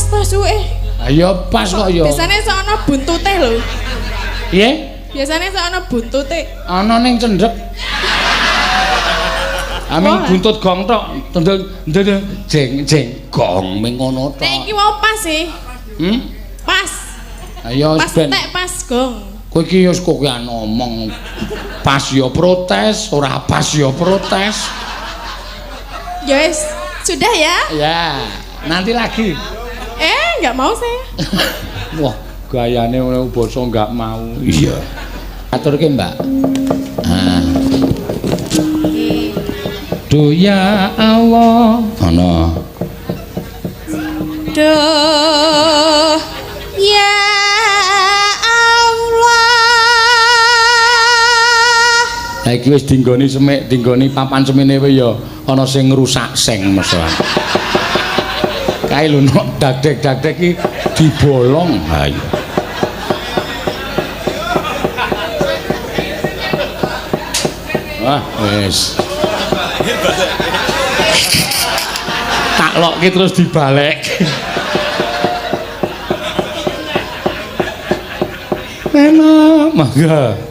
to suwe. Ayo pas kok ya. Biasane sok ana buntute lho. Piye? Biasane sok ana buntute. Ana ning cendhek. Aming buntut gong tok. Ndel jeng gong ming ngono tok. Nek iki mau pas sih. Pas. Ayo pas ben. Tek pas gong. Kowe iki wis kok ngomong pas ya protes, ora pas ya protes. Ya wis, sudah ya? Ya, nanti lagi. Enggak mau saya. Wah, gayane ngono basa enggak mau. Iya. Aturke, Mbak. Ah. Duh ya Allah. Ana. Duh ya Lah iki wis dinggoni semik, dinggoni papan semene wae ya ana sing ngrusak seng mesra. Kae lho nok dagdek-dagdek iki dibolong. Ha iya. Wah, wis. Tak lokke terus dibalik. Enak, mangga.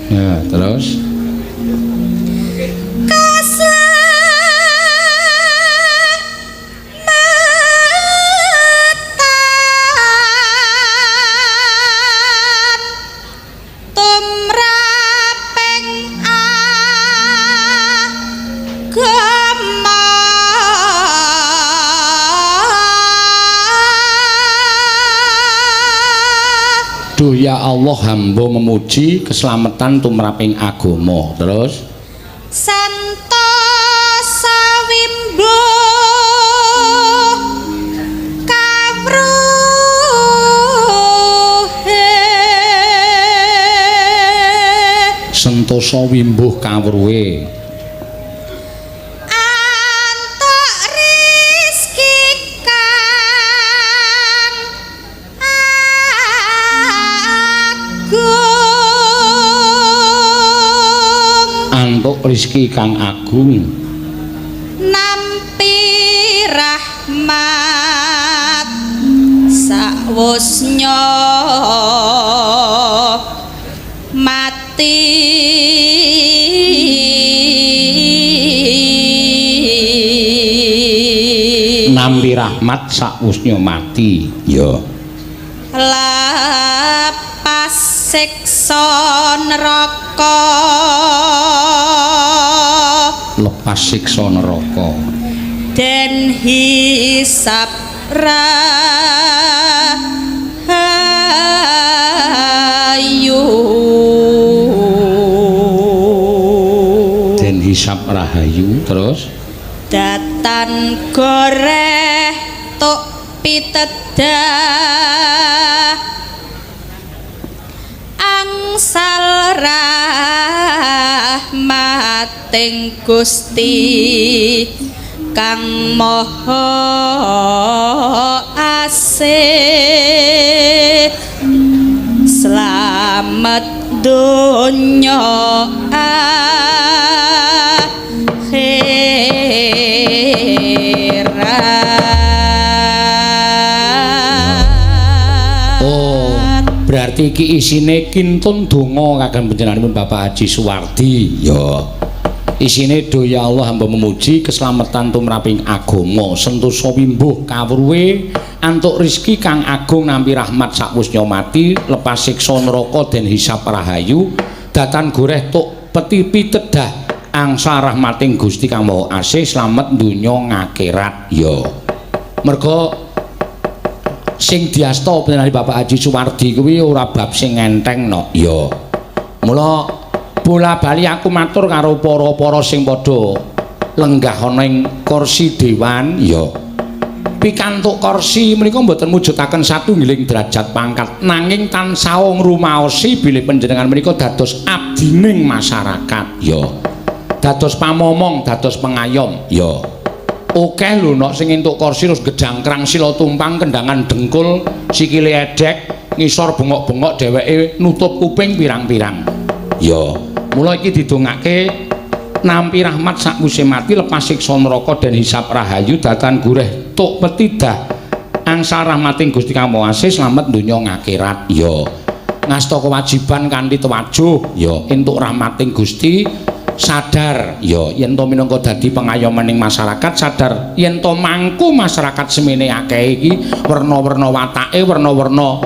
Ya, terus Duh ya Allah hamba memuji keselamatan tumraping agama. Terus santosa wimbo kawruhe sentosa wimbuh kawruhe rezeki kang agung nampi rahmat sawusnya mati nampi rahmat sawusnya mati ya lapas siksa neraka lepas siksa neraka den hisab rahayu den hisab rahayu. Terus datan goreh tuk pitedah angsal rahmating Gusti kang maha asih slamet donya berarti iki isine kintun donga kagem panjenenganipun Bapak Haji Suwardi ya isine do ya Allah hamba memuji keselamatan tumraping agama sentosa wimbuh kawruhe antuk rezeki kang agung nampi rahmat sakwusnya mati lepas siksa neraka den hisab rahayu datan goreh tuk petipi tedah angsa rahmating Gusti kang maha asih slamet donya ngakhirat ya merga sing diasta panjenengan Bapak Haji Suwardi kuwi ora bab sing enteng no ya mula bola bali aku matur karo para-para sing padha lenggah ana ing kursi dewan ya pikantuk kursi menika mboten mujudaken satunggiling derajat pangkat nanging tansah ngrumaosi bilih panjenengan menika dados abdining masyarakat ya dados pamomong dados pengayom ya akeh lho nek sing entuk kursi terus gedang krang sila tumpang kendangan dengkul sikile edek ngisor bengok-bengok dheweke nutup kuping pirang-pirang. Ya, mula iki didongake nampi rahmat sakwise mati lepas siksa neraka dan hisab rahayu datan gureh tuk petidah angsal rahmating Gusti Kang Maha Asih slamet donya ngakhirat. Ya, ngasta kewajiban kanthi tewajuh ya entuk rahmating Gusti sadar ya yen to minangka dadi pengayomaning masyarakat sadar yen to mangku masyarakat semene akeh iki werna-werna watake werna-werna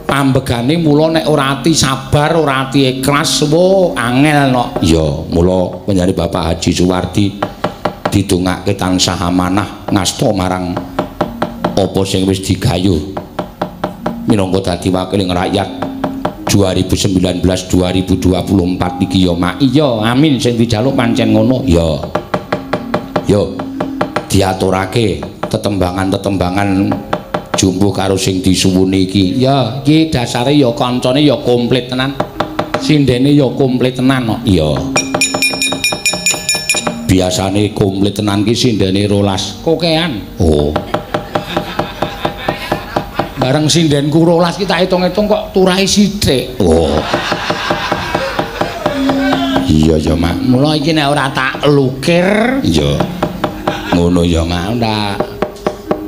pambegane mula nek ora ati sabar ora ati ikhlas wo angel no ya mula panjenengan Bapak Haji Suwardi didongake tansah amanah ngasta marang apa sing wis digayuh minangka dadi wakiling rakyat 2019-2024 iki ya mak iya amin sing dijaluk pancen ngono ya yo diaturake tetembangan-tetembangan jumbuh karo sing disuwuni iki ya iki dasare ya kancane ya komplit tenan sindene ya komplit tenan kok iya biasane komplit tenan ki sindene 12 kokean oh bareng sindenku 12 kita hitung-hitung kok turahe sithik. Oh. Iya ya, Mak. Mula iki nek ora tak lukir, ya. Ngono ya, Mak.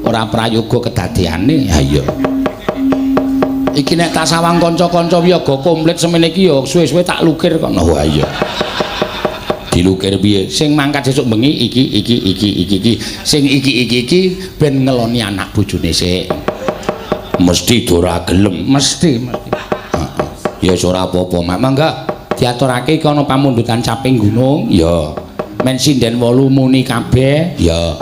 Ora prayoga kedadeane. Ha iya. Iki nek tak sawang kanca-kanca wiyaga komplit semene iki ya suwe-suwe tak lukir kok. Oh iya. Dilukir piye? Sing mangkat sesuk bengi iki. Sing iki ben ngeloni anak bojone sik. Mesti ora gelem mesti ya ora apa-apa mak mangga diaturake iki ana pamundutan caping gunung ya men sinden 8 muni kabeh ya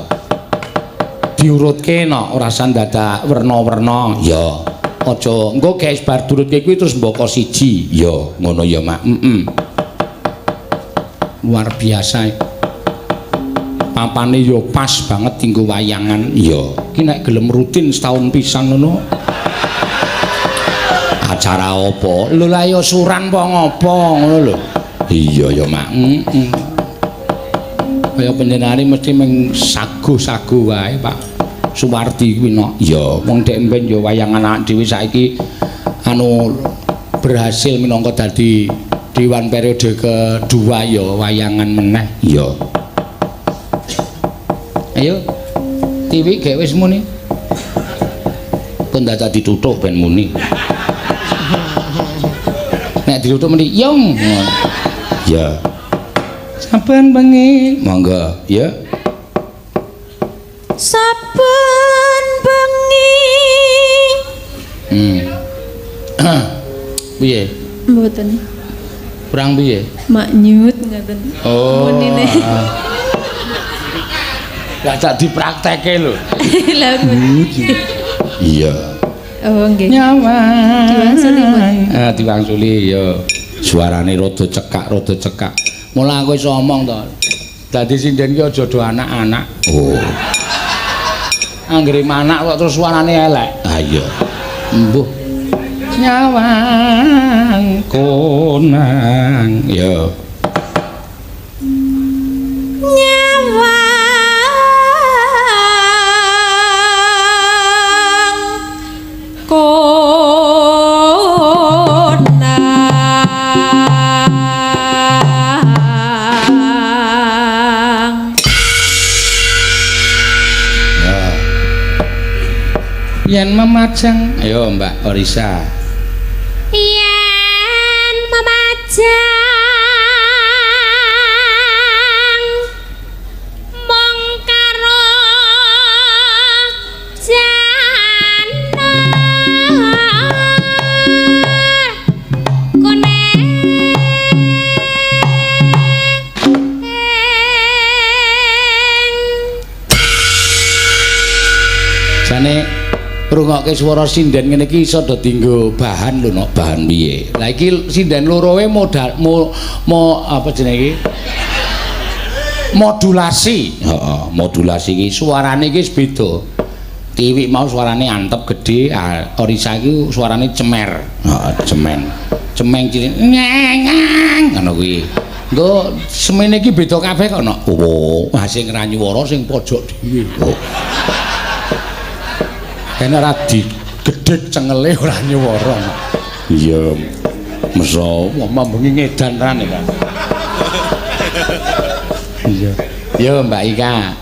diurutke no ora sandadak werna-werna ya aja engko guys bar durutke kuwi terus mboko siji ya ngono ya mak luar biasa papane yo pas banget tinggo wayangan ya iki nek gelem rutin setahun pisan ngono acara apa lho la ya suran apa ngopo ngono lho iya ya mak kaya panjenengane mesti mung sagu-sagu wae Pak Suwardi kuwi no iya wong dek mben ya wayangan anak dhewe saiki anu berhasil minangka dadi dewan periode kedua ya wayangan meneh iya ayo TV gek wis muni pun dadak ditutuk ben muni nek ditutuk muni yong ya saben bengi monggo ya saben bengi piye mboten kurang piye mak nyut ngaten oh munine gak tak dipraktekke lho lha iya oh nggih nyawang diwangsuli mboten diwangsuli ya suarane rada cekak mula aku iso omong to dadi sinden ki aja do anak-anak oh anggere anak kok terus suarane elek ah iya mbuh nyawang konang ya yen memajang ayo Mbak Orisa yen memajang mong karo jana kuning jane rungokke swara sinden ngene iki iso do dienggo bahan lho nok bahan piye. Lah iki sinden loroe modal apa jenenge iki? Modulasi. Heeh, modulasi iki suarane iki wis beda. Tiwik mau suarane antep gedhe, Orisa iki suarane cemer. Heeh, cemen. Cemeng cilik ngang ngono kuwi. Nggo semene iki beda kabeh kok nok. Oh, sing ngranyuwara sing pojok dhewe. Oh. Kene ora gedhek cengele ora nyuwara. Iya. Meso mambengi ngedan ran ya. Iya. Yo Mbak Ika.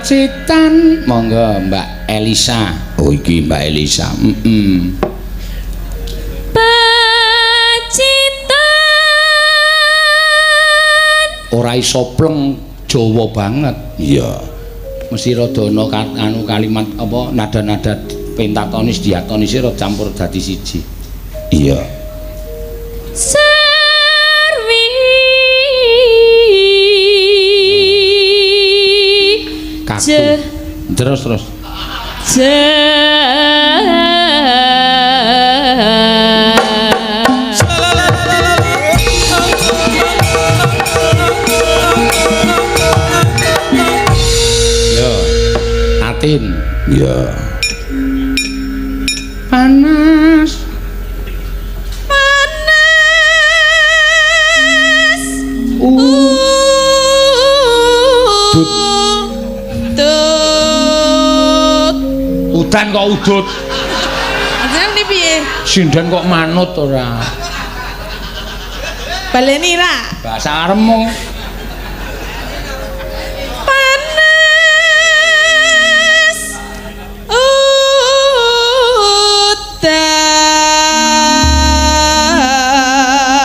Pacitan monggo Mbak Elisa. Oh iki Mbak Elisa. Pacitan ora iso pleng Jawa banget. Iya. Mesti rada ana anu kalimat apa nada-nada pentatonis diatonis ora campur dadi siji. Iya. Terus yo atin ya panas udan kok udut. Jeneng iki piye? Sinden kok manut ora. Baleni ra. Bahasa aremu. Panas.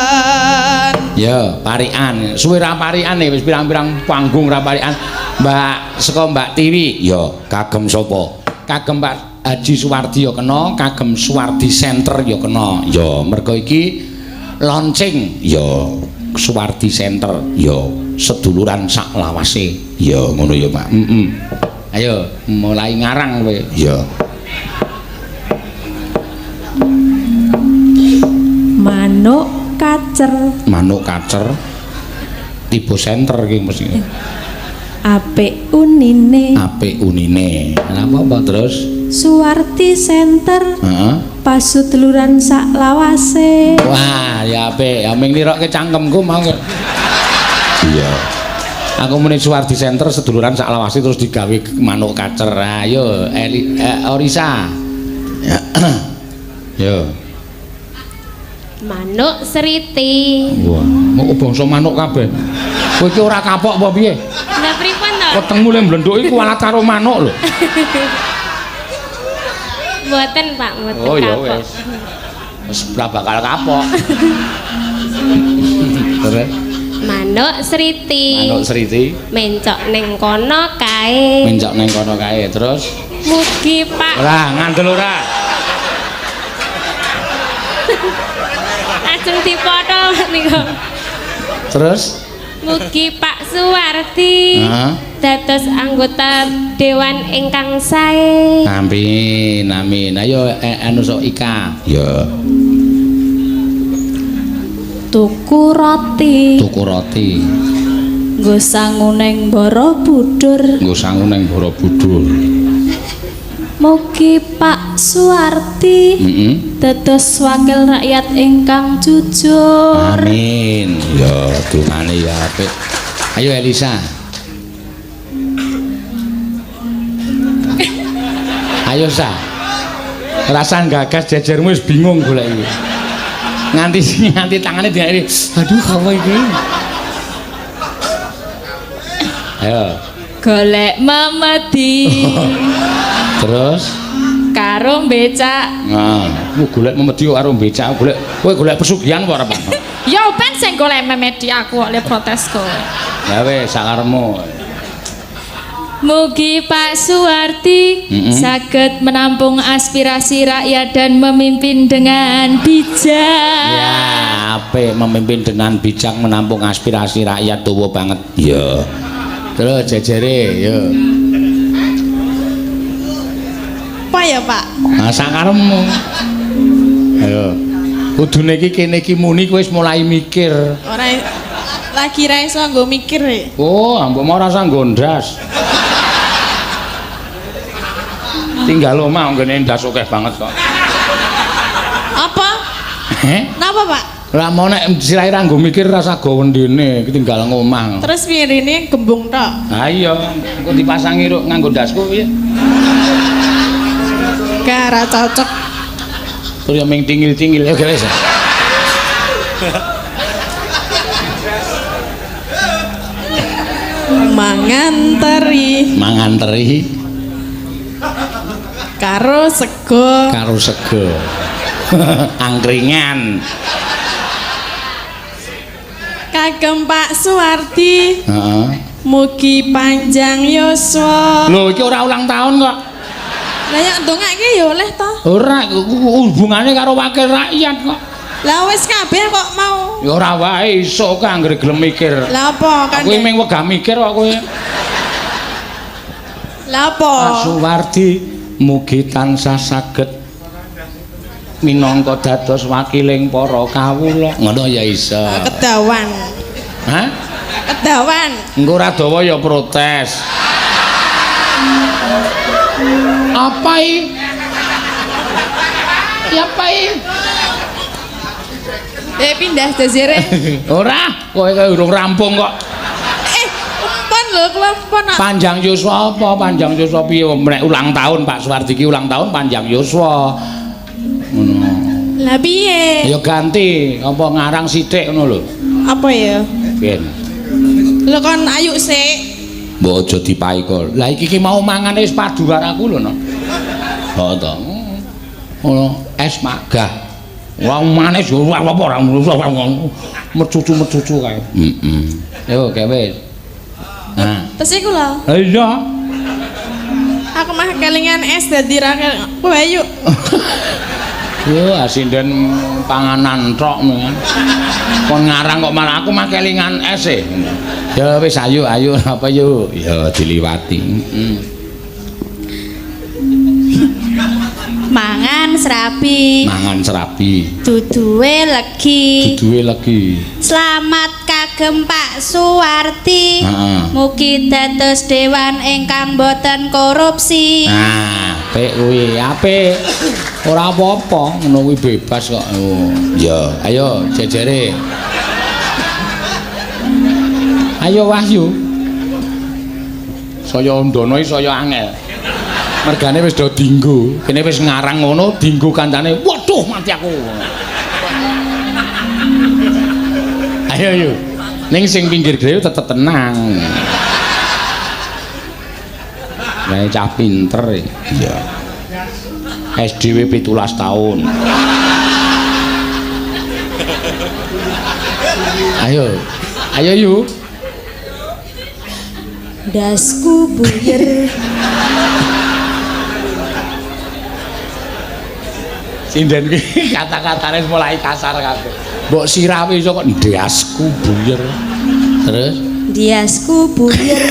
Udan. Ya, parikan. Suwe ra parikan wis pirang-pirang panggung ra parikan. Mbak saka Mbak Tiwi, ya kagem sapa? Kagem Pak Haji Suwardi ya kena, kagem Suwardi Center ya kena. Ya, mergo iki launching ya Suwardi Center ya seduluran sak lawase. Ya ngono ya, Pak. Ayo mulai ngarang kowe. Ya. Manuk kacer. Manuk kacer. Tibo Center iki mesti. Apik unine. Apik unine. Apa terus? Suwardi Center. Heeh. Pasuduluran sak lawase. Wah, ya apik. Ya ming nirokke cangkemku mau. Iya. Aku muni Suwardi Center seduluran sak lawase terus digawe manuk kacer. Ayo, Orisa. Ya. Yo. Manuk Sriti. Wah, mau bangsa manuk kabeh. Kowe iki ora kapok apa piye? Lah pripun to? Wetengmu le mblenduk iku alat karo manuk lho. Mboten, Pak, mboten. Oh ya kapok. wis. Wis ora bakal kapok. Terus Manuk Sriti. manuk Sriti Mencok ning kono kae. mencok neng kono kae. Terus Mugi Pak. ora ngandel ora. Ajeng dipotol niku. Terus Mugi Pak Suwardi dados anggota dewan ingkang sae. amin amin. Ayo anu sok Ika. Ya. Tuku roti. Tuku roti. Nggo sangu ning Borobudur. Nggo sangu neng Borobudur. Mugi Pak Suwardi dados wakil rakyat ingkang jujur. Amin. Ya dungane ya apik. Ayo Elisa. Ayo Sa. Rasan gagas jejermu wis bingung golek iki. Nganti tangane diakhiri. Aduh apa iki? Ayo. Golek memedi. Terus Karo becak. nah, golek memedi karo becak, kowe golek pesugihan apa ora, Pak? Ya ben sing golek memedi aku kok le protes kowe. Ya wis sakarepmu. Mugi Pak Suwardi saged menampung aspirasi rakyat dan memimpin dengan bijak. Ya, apik memimpin dengan bijak menampung aspirasi rakyat tuwa banget. Ya. Terus jejere yo. Apa ya, Pak? Nah, sakarepmu. Ayo. Kudune iki kene iki muni kowe wis mulai mikir. Ora lagi ra iso nggo mikir. Oh, mbok mau rasa gondas. Tinggal omah nggone ndas akeh banget kok. Apa? Napa, Pak? Lah mau nek sirahe ra nggo mikir rasa gawa ndene, ketinggal ngomah. Terus piye rene gembung tok? Ha iya, engko dipasangi ruk nganggo ndasku piye? Gara cocok. Terus ya ming tingil-tingil ya guys. Mangan teri Mangan teri karo sego. karo sego. Angkringan. Kagem Pak Suwardi. Heeh. Mugi panjang yuswa. Lho iki ora ulang tahun kok. Lah ya ndongake ya oleh to. Ora hubungane karo wakil rakyat kok. Lah wis kabeh kok mau. Ya ora wae iso kok anggere gelem mikir. Lah apa kan? Kowe mung wegah mikir kok kowe. Lah apa? Pak Suwardi mugi tansah saged minangka dados wakiling para kawula. Ngono ya iso. Kedawan. Hah? Kedawan. Engko ora dawa ya protes. Apa iki? Ya apa iki? Pindah jazire. Ora, kowe urung rampung kok. Pon lho, pon. Panjang yuswa apa? Panjang yuswa piye? Nek ulang tahun Pak Suwardi iki ulang tahun panjang yuswa. Ngono. Lah piye? Ya ganti, apa ngarang sithik ngono lho. Apa ya? Ben. Lho kon ayu sik. Mbok aja dipaiko. Lah iki mau mangane wis padu karo aku lho, no. Heeh to. Ngono, es magah. Wong manis yo apa ora mercucu kae. Heeh. Yo gawe. Nah. Terus iku lho. Iya. Aku mah kelingan es dadi ra kowe ayu. Yo asinden panganan tok men. Kon ngarang kok malah aku mah kelingan es e. Ya wis ayo apa yo? Ya diliwati. Mangan serabi. Mangan serabi. Duduhe legi. Duduhe legi. Selamat kagem Pak Suwardi. Mugi dados dewan ingkang boten korupsi. Nah, apik kuwi, apik. Ora apa-apa, ngono kuwi bebas kok. Oh, ya, ayo jejere. Ayo Wahyu. Saya ndono iki saya angel. Mergane wis do dinggo. Kene wis ngarang ngono, dinggo kancane. Waduh, mati aku. Ayo yo. Ning sing pinggir dhewe tetep tenang. Lah cah pinter iki. Iya. SDW 17 tahun. Ayo. Ayo yuk. Dasku buyer. Sinden ki kata-katane mulai kasar kabeh. Mbok sirawe iso kok ndasku buyer. Terus Diasku buyer.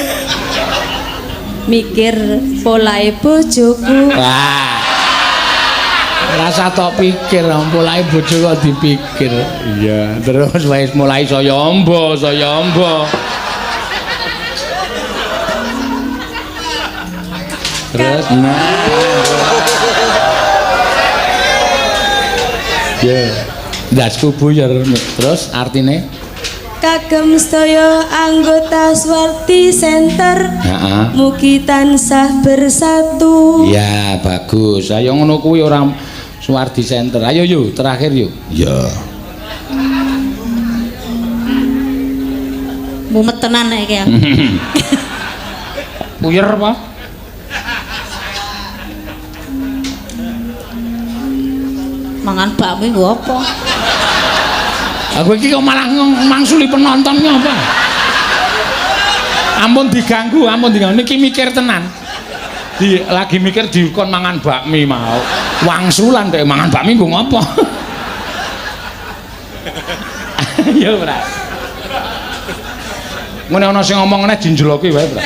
Mikir polahe bojoku. wah. Rasa tok pikir mulai bojo kok dipikir. Iya, terus wis mulai saya ombo. Terus ya, dasku buyer. Terus artine Kagem sedaya anggota Suwardi Center. heeh. Mugi tansah bersatu. Ya, bagus. Ayo ngono kuwi ora Suwardi Center. Ayo yuk, terakhir yuk. Ya. Mumet tenan iki ya. Buyer apa? Mangan bakmi nggo apa? Aku iki kok malah mangsuli penontonnya apa? Ampun diganggu. Niki mikir tenan. Lagi mikir dikon mangan bakmi mau. Wangsulan kayak mangan bakmi nggo ngopo? Ya ora. Ngene ana sing ngomong meneh jinjloki wae, Bro.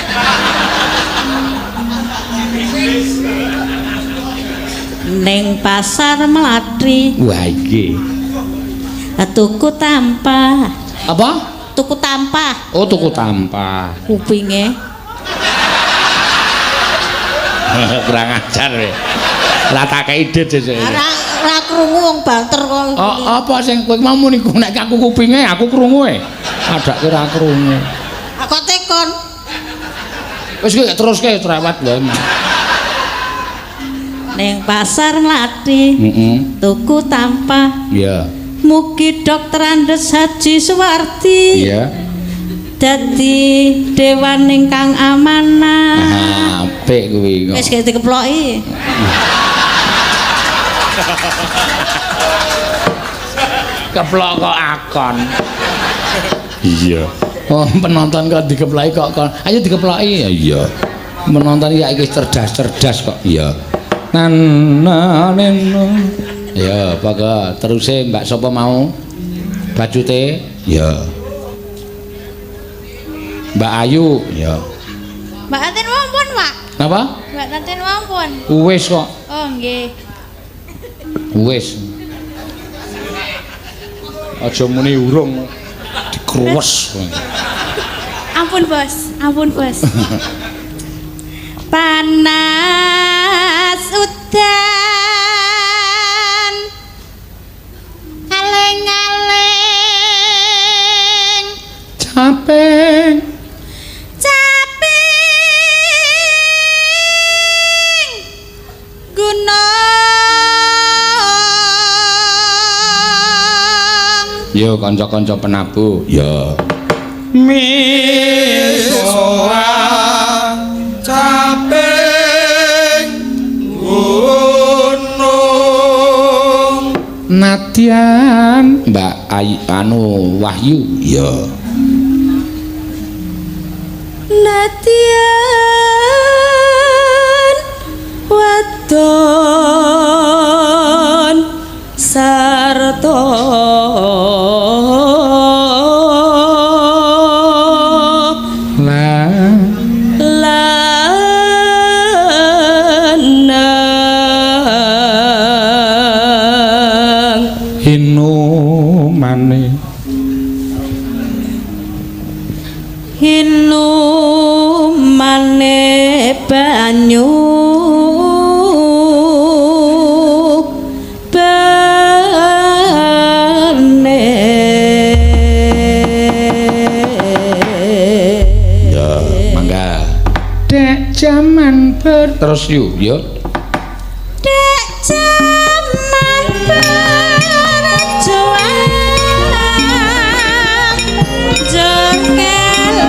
Ning pasar Mlathi. Wah iki. Tuku tampah. Apa? Tuku tampah. Oh, tuku tampah. Kupinge. Kurang ajar kowe. Lah tak kei ide sesuk. Ora krungu wong banter kok. Oh, apa sing kowe mau niku nek aku kupinge aku krungu e. Adake ora krungu. Aku tekon. Wis kowe teruske cerewet lho. Ning pasar Mlathi. Tuku tampah. Iya. Mugi Dokter Andes Haji Suwardi. Iya. Dadi dewan ingkang amanah. Apik kuwi kok. Wis kaya dikeploki. Keplok kok akon. Iya. Oh, penonton kok dikeplaki kok kon. Ayo dikeploki. Ya iya. Menonton ya iki cerdas-cerdas kok. Iya. Nananeno. Ya, pokok teruse Mbak sapa mau? Bajute? Ya. Mbak Ayu, ya. Mbak Tatin wampun, Pak. Napa? Mbak Tatin wampun. Wis kok. Oh, nggih. Wis. Aja muni urung dikruwes. Ampun, Bos. Ampun, Bos. Panas udan aling-aling Capek. caping gunung. Yo kanca-kanca penabuh. Ya. Misoa caping gunung. Nadian Mbak Ayu Wahyu. Ya. Nadian wadon sarta lanang Hinumane banyu bane. ya mangga dek jaman terus yuk yo Dek jaman berjuang jekelingan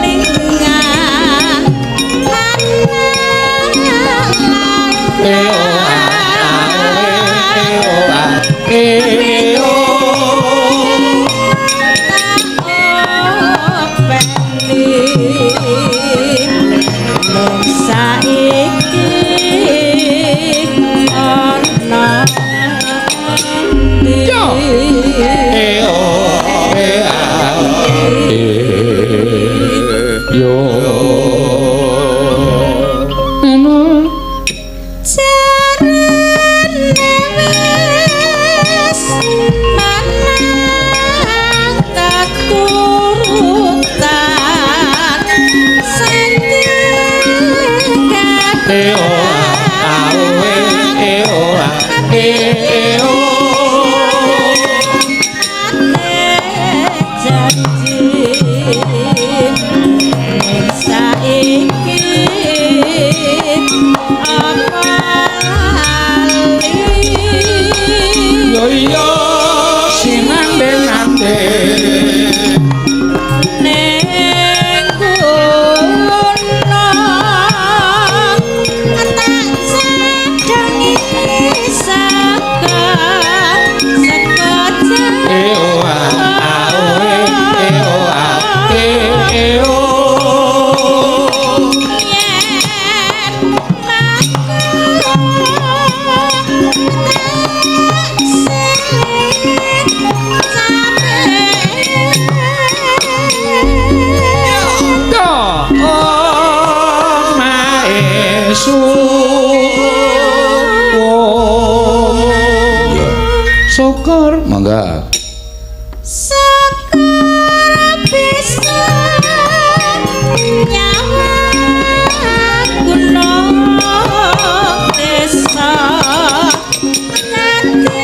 syukur monggo syukur bisa nyawa gunung desa nanti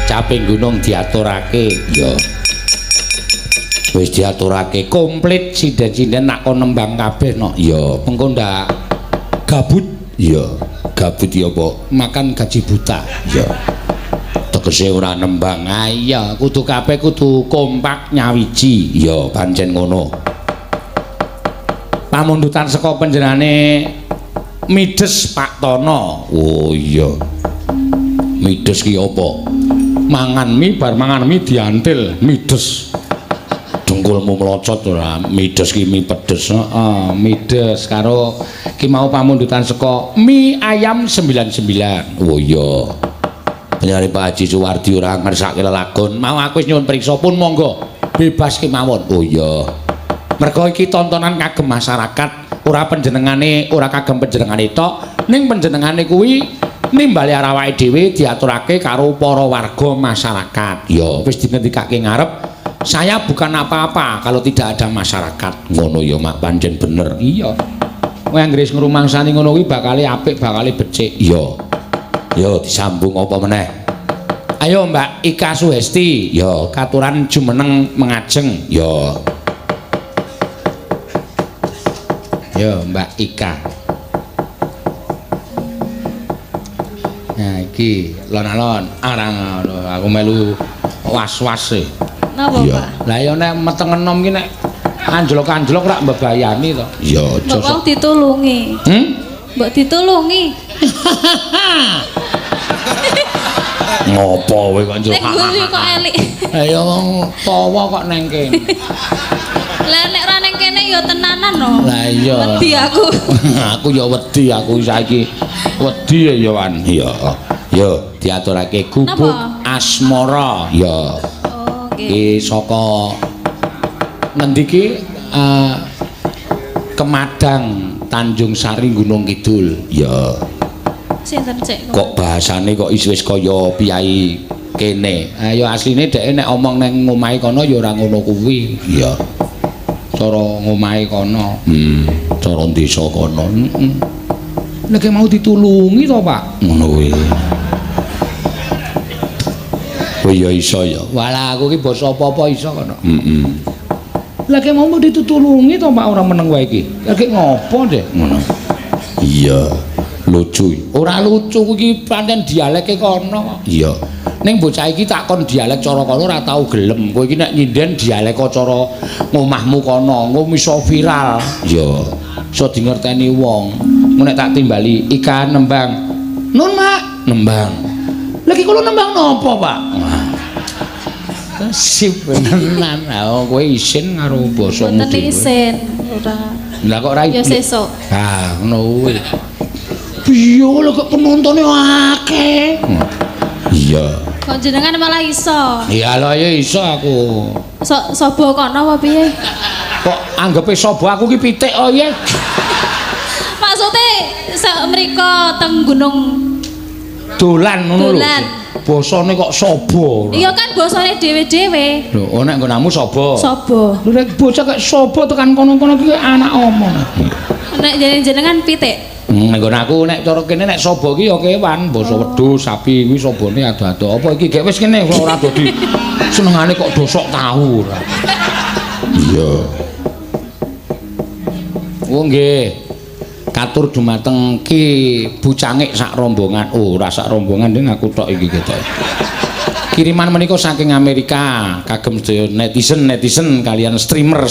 caping gunung diaturake ya wis diaturake komplit sinden-sinden nak kon nembang kabeh no ya mengko ndak gabut ya gabut ya apa makan gaji buta ya tegese ora nembang ya kudu kabeh kudu kompak nyawiji ya pancen ngono pamundutan saka panjenengane Mides Pak Tono oh iya Mides ki apa mangan mie bar mangan mie diantil Mides dengkulmu melocot ora Mides ki mie pedes Mides karo ki mau pamundutan saka mie ayam 99 oh iya benyare Pak Haji Suwardi ora ngersake lelagon mau aku wis nyuwun priksa pun monggo bebas ki mawon oh iya mergo iki tontonan kagem masyarakat ora panjenengane ora kagem panjenengane tok ning panjenengane kuwi nimbali awake dhewe diaturake karo para warga masyarakat. Ya, wis dingendikake ngarep, saya bukan apa-apa kalau tidak ada masyarakat. Ngono ya, Mak, pancen bener. Iya. Kowe anggere ngrumangsani ngono kuwi bakale apik, bakale becik. Iya. Ya, disambung apa meneh? Ayo, Mbak Ika Suhesti. Ya, katuran jumeneng mengajeng. Ya. Ya, Mbak Ika. Nah iki lon-alon arang aku melu was-was e. Napa, ya. Pak? Lah ya nek meteng enom ki nek anjlok-anjlok rak mbebayani to. Ya aja. Mbok ditulungi. Mbok ditulungi. Ngopo kowe kok njur? Nek guru kok elik. Ya wong tawa kok neng kene. Lah nek ra ning kene ya tenanan no. Lah iya. Wedi aku. Aku ya wedi aku saiki. Wedi ya wan. Ya. Ya diaturake gubuk asmara ya. Oh, nggih. Iki saka ngendi ki Kemadang Tanjung Sari Gunung Kidul. Ya. Sinten cek? Kok bahasane kok wis kaya piyai kene. Ya asline dhek nek omong nang omahe kono ya ora ngono kuwi. Iya. Cara ngomahe kono. Cara desa kono. Nek mau ditulungi to, Pak. Ngono kuwi. Oh iya iso ya. Walah aku ki basa apa-apa iso kono. Lagi mau ditulungi to Pak ora meneng wae iki. Lagi ngopo, Dek? Ngono. Iya, lucu. Ora lucu iki pancen dialeke kono. Iya. Ning bocah iki takon dialek cara kono ora tau gelem. Kowe iki nek nyinden dialek cara ngomahmu kono, ngomong iso viral. Iya. Iso dingerteni wong. Mun nek tak timbali ikan nembang. Nun, Mak, nembang. Lagi kula nembang napa, Pak? Sip beneran. Kowe isin karo basamu Mboten isin, ora. Lah kok ora Ya sesuk. Ngono kuwi. Piye lho kok penontone akeh. Iya. Kok jenengan malah iso? Iya lho ya iso aku. Sobo kono apa piye? Kok anggepe sobo aku ki pitik oh ya. Maksude mriko teng gunung Dolan ngono lho. Dolan. Basane kok sobo. Iya kan basane dhewe-dhewe. Lho, nek nggonamu sobo. Sobo. Lho nek bocah kok sobo tekan kono-kono ki anak omong. Nek jenengan pitik. Nek aku nek cara kene nek sobo ki ya kewan, basa wedhus, sapi kuwi sobone ado-ado. Apa iki gek wis kene ora dadi senengane kok dosok tahu ora. Iya. Oh nggih. Katur dumateng Ki Bucangik sak rombongan. Oh, ora sak rombongan ning aku tok iki ketok. Kiriman menika saking Amerika, kagem sedaya netizen kalian streamer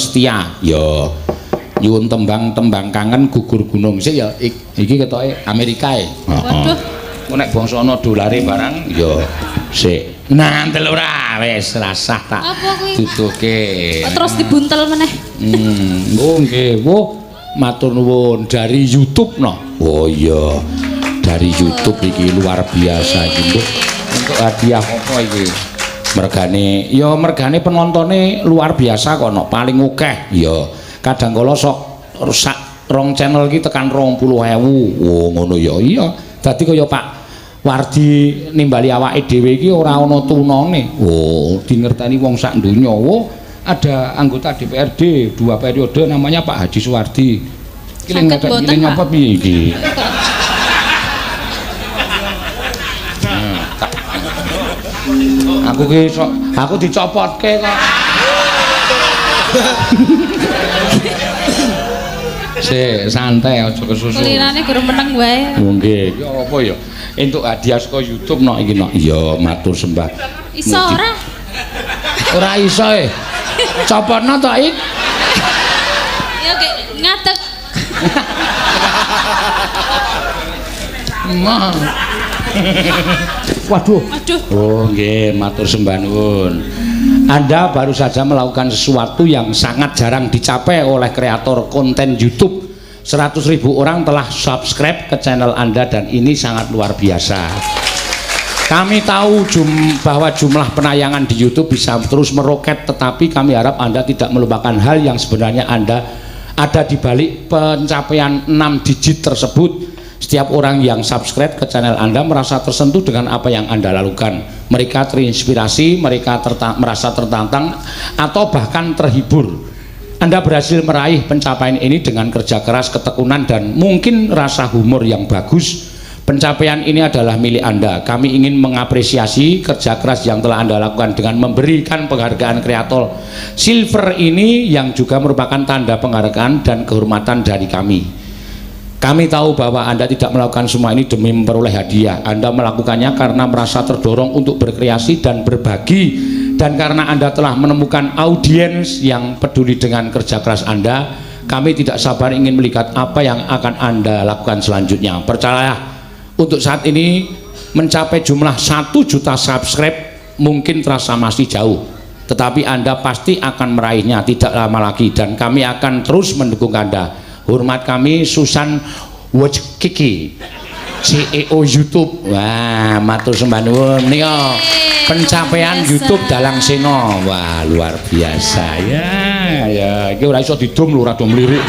setia. Ya. Nyuwun tembang kangen gugur gunung sik ya iki ketoke Amerika e. Waduh. Nek bangsana dolare barang ya sik. Nah, entel ora wis rasah tak. Apa kuwi? Duduhke. Terus dibuntel meneh. Oh nggih. Matur nuwun dari YouTube no. Oh iya. Dari YouTube iki luar biasa iki. Untuk hadiah apa iki? Mergane penontonnya luar biasa kono, paling akeh. Ya. Kadang kala sok rusak rong channel iki tekan 20.000. Oh ngono ya. Iya. Dadi kaya Pak Wardi nimbali awake dhewe iki ora ana tunone. Oh, dingerteni wong sak donya. Oh, ada anggota DPRD 2 periode namanya Pak Haji Suwardi. Kiling nyapa piye iki? Aku dicopotke kok. Santai aja kesusu. Lirane guru meneng wae. Oh nggih, iki apa ya? Entuk hadiah saka YouTube no iki no. Iya, matur sembah. Iso ora? Ora iso e. Copotno to ik? Ya ge ngadeg. Waduh. Aduh. Oh nggih, matur sembah nuwun. Anda baru saja melakukan sesuatu yang sangat jarang dicapai oleh kreator konten YouTube. 100.000 orang telah subscribe ke channel Anda dan ini sangat luar biasa. Kami tahu bahwa jumlah penayangan di YouTube bisa terus meroket, tetapi kami harap Anda tidak melupakan hal yang sebenarnya Anda ada di balik pencapaian 6 digit tersebut. Setiap orang yang subscribe ke channel Anda merasa tersentuh dengan apa yang Anda lakukan. Mereka terinspirasi, mereka merasa tertantang, atau bahkan terhibur. Anda berhasil meraih pencapaian ini dengan kerja keras, ketekunan, dan mungkin rasa humor yang bagus. Pencapaian ini adalah milik Anda. Kami ingin mengapresiasi kerja keras yang telah Anda lakukan dengan memberikan penghargaan kreator silver ini yang juga merupakan tanda penghargaan dan kehormatan dari kami. Kami tahu bahwa Anda tidak melakukan semua ini demi memperoleh hadiah. Anda melakukannya karena merasa terdorong untuk berkreasi dan berbagi, dan karena Anda telah menemukan audiens yang peduli dengan kerja keras Anda. Kami tidak sabar ingin melihat apa yang akan Anda lakukan selanjutnya. Percayalah, untuk saat ini mencapai jumlah 1 juta subscribe mungkin terasa masih jauh, tetapi Anda pasti akan meraihnya tidak lama lagi, dan kami akan terus mendukung Anda. Hormat kami, Susan Wojcicki, CEO YouTube. Wah, matur sembah nuwun. Nika pencapaian YouTube Dalang Sena. Wah, luar biasa ya. Ya, iki ora iso didum lho, ora do mlirik.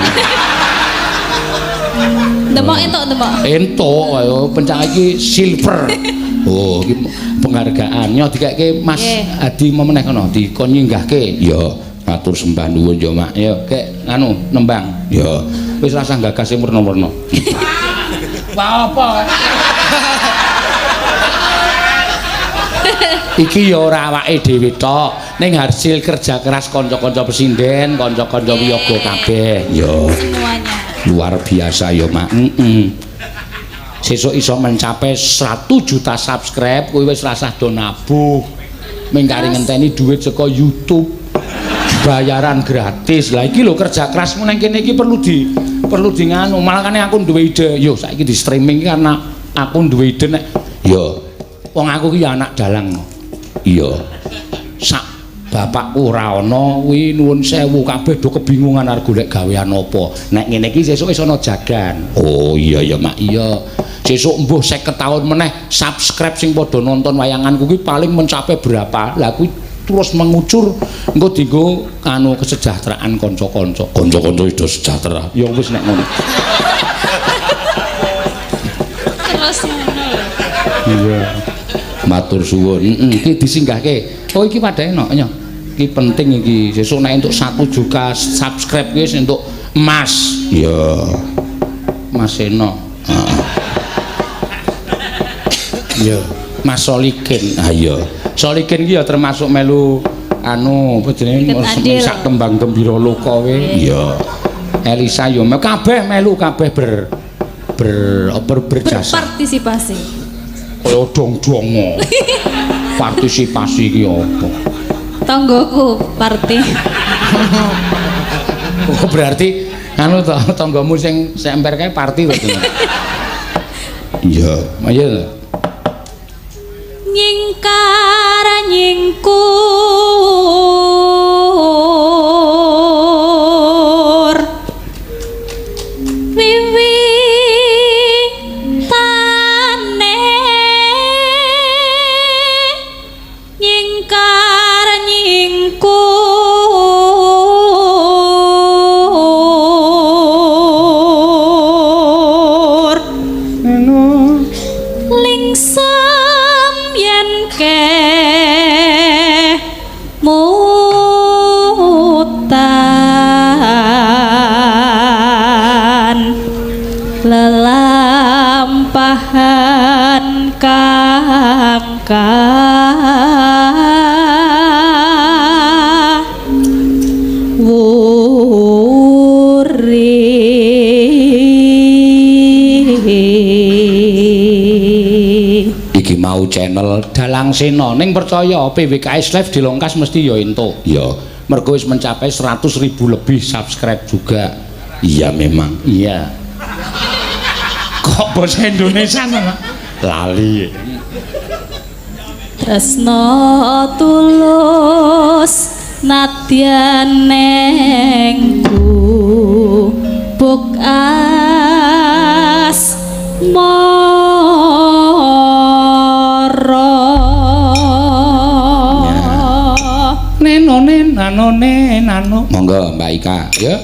Demok entuk demok. Entuk ayo pencak iki silver. Oh, iki penghargaan. Nyo dikeke Mas Adi mau meneh kono dikon nyinggahke. Ya, matur sembah nuwun ya, Mak. Ya, kek anu nembang. Ya, wis rasah gagas sing werna-werna. Apa? Iki ya ora awake dhewe tok, ning hasil kerja keras kanca-kanca pesinden, kanca-kanca wiyaga kabeh. Ya. Semuanya. Luar biasa ya, Mak. Sesuk iso mencapai 100 juta subscribe, kowe wis rasah do nabuh. Mingkari ngenteni duit saka YouTube. Bayaran gratis. Lah iki lho kerja kerasmu nang kene iki perlu di nganu. Malahane aku duwe ide. Yo saiki di streaming karena aku duwe ide nek yo wong aku ki anak dalang. Iya. Sak bapakku ora ana kuwi nuwun sewu kabeh do kebingungan arep golek gawean apa. Nek ngene iki sesuk wis ana jagan. Oh iya ya Mak, iya. Sesuk mbuh 50 tahun meneh subscribe sing padha nonton wayanganku kuwi paling mencapai berapa? Lah kuwi terus mengucur engko dienggo anu kesejahteraan kanca-kanca. Kanca-kanca wis sejahtera. Ya wis nek ngono. Terus ngono. Iya. Matur suwun. Iki disinggahke. Oh iki padha enak ya. Iki penting iki. Sesuk nek entuk 1 juta subscribe wis entuk emas. Iya. Mas Eno. Heeh. Iya. Mas Solikin. Ah iya. Solikin iki ya termasuk melu anu apa jenenge sak tembang gembira loka kowe. Iya. Elisa yo kabeh melu kabeh berjasa. Berpartisipasi. Kaya dong-dongo. Partisipasi iki apa? Tonggoku party. Oh berarti anu to tanggamu sing emper kae party to. Iya, ayo. Nyingkar nyingkur wiwitane nyingkar nyingkur lingsem yen mutan lelampahan wuri Iki mau channel Dalang Sena ning percaya PWKS Live dilongkas mesti ya entuk. Ya, mergo wis mencapai 100.000 lebih subscribe juga. Iya memang. Iya. Kok bahasa Indonesia lali. tresno tulus nadyan nengku buk as Nano. Monggo Mbak Ika, ya.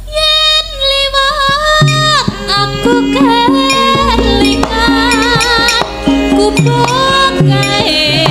yen liwat aku kelingan kubuk gae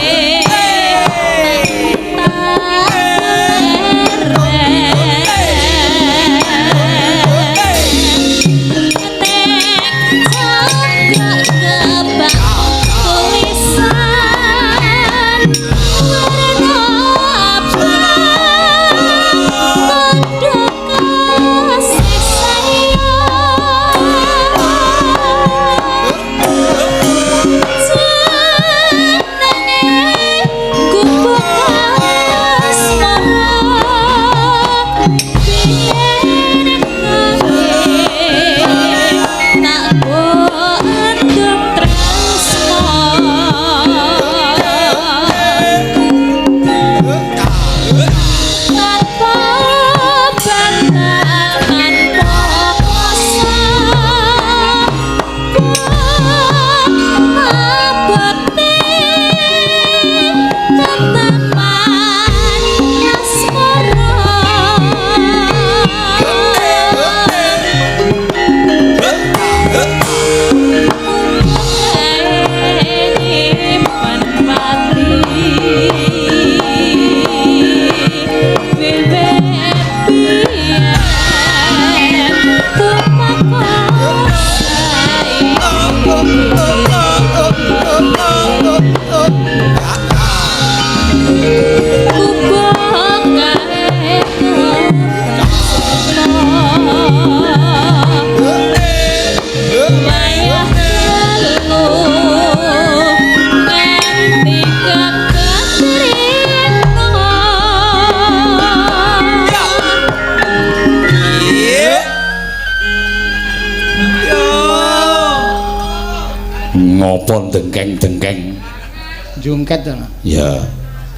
jungket to. Ya.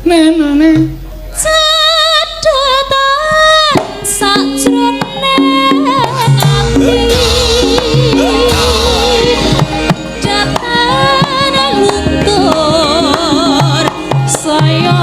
Nenane. Cedotan sajroning ati. Jatane luntur saya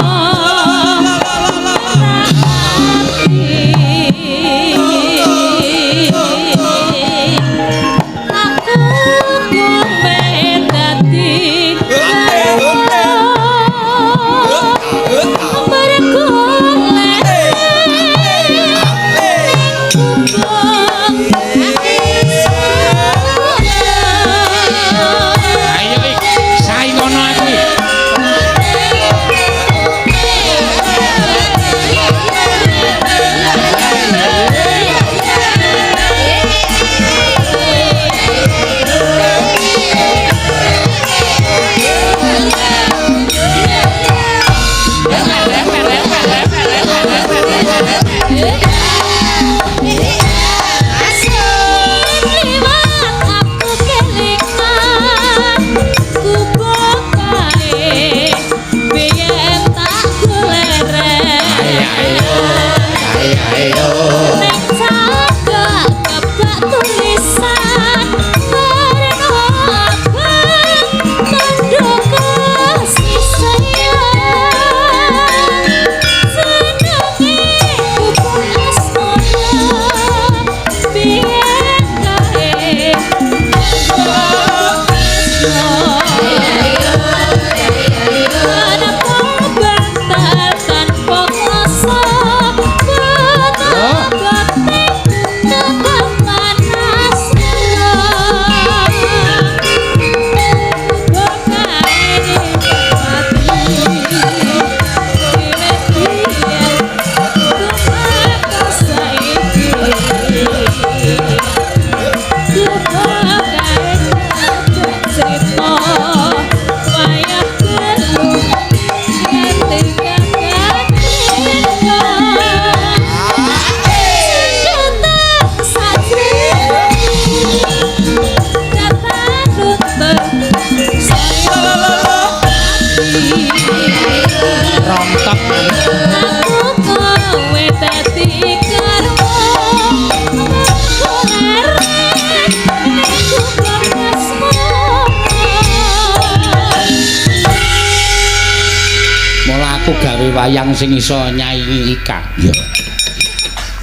wayang sing iso nyaingi Ika. Ya.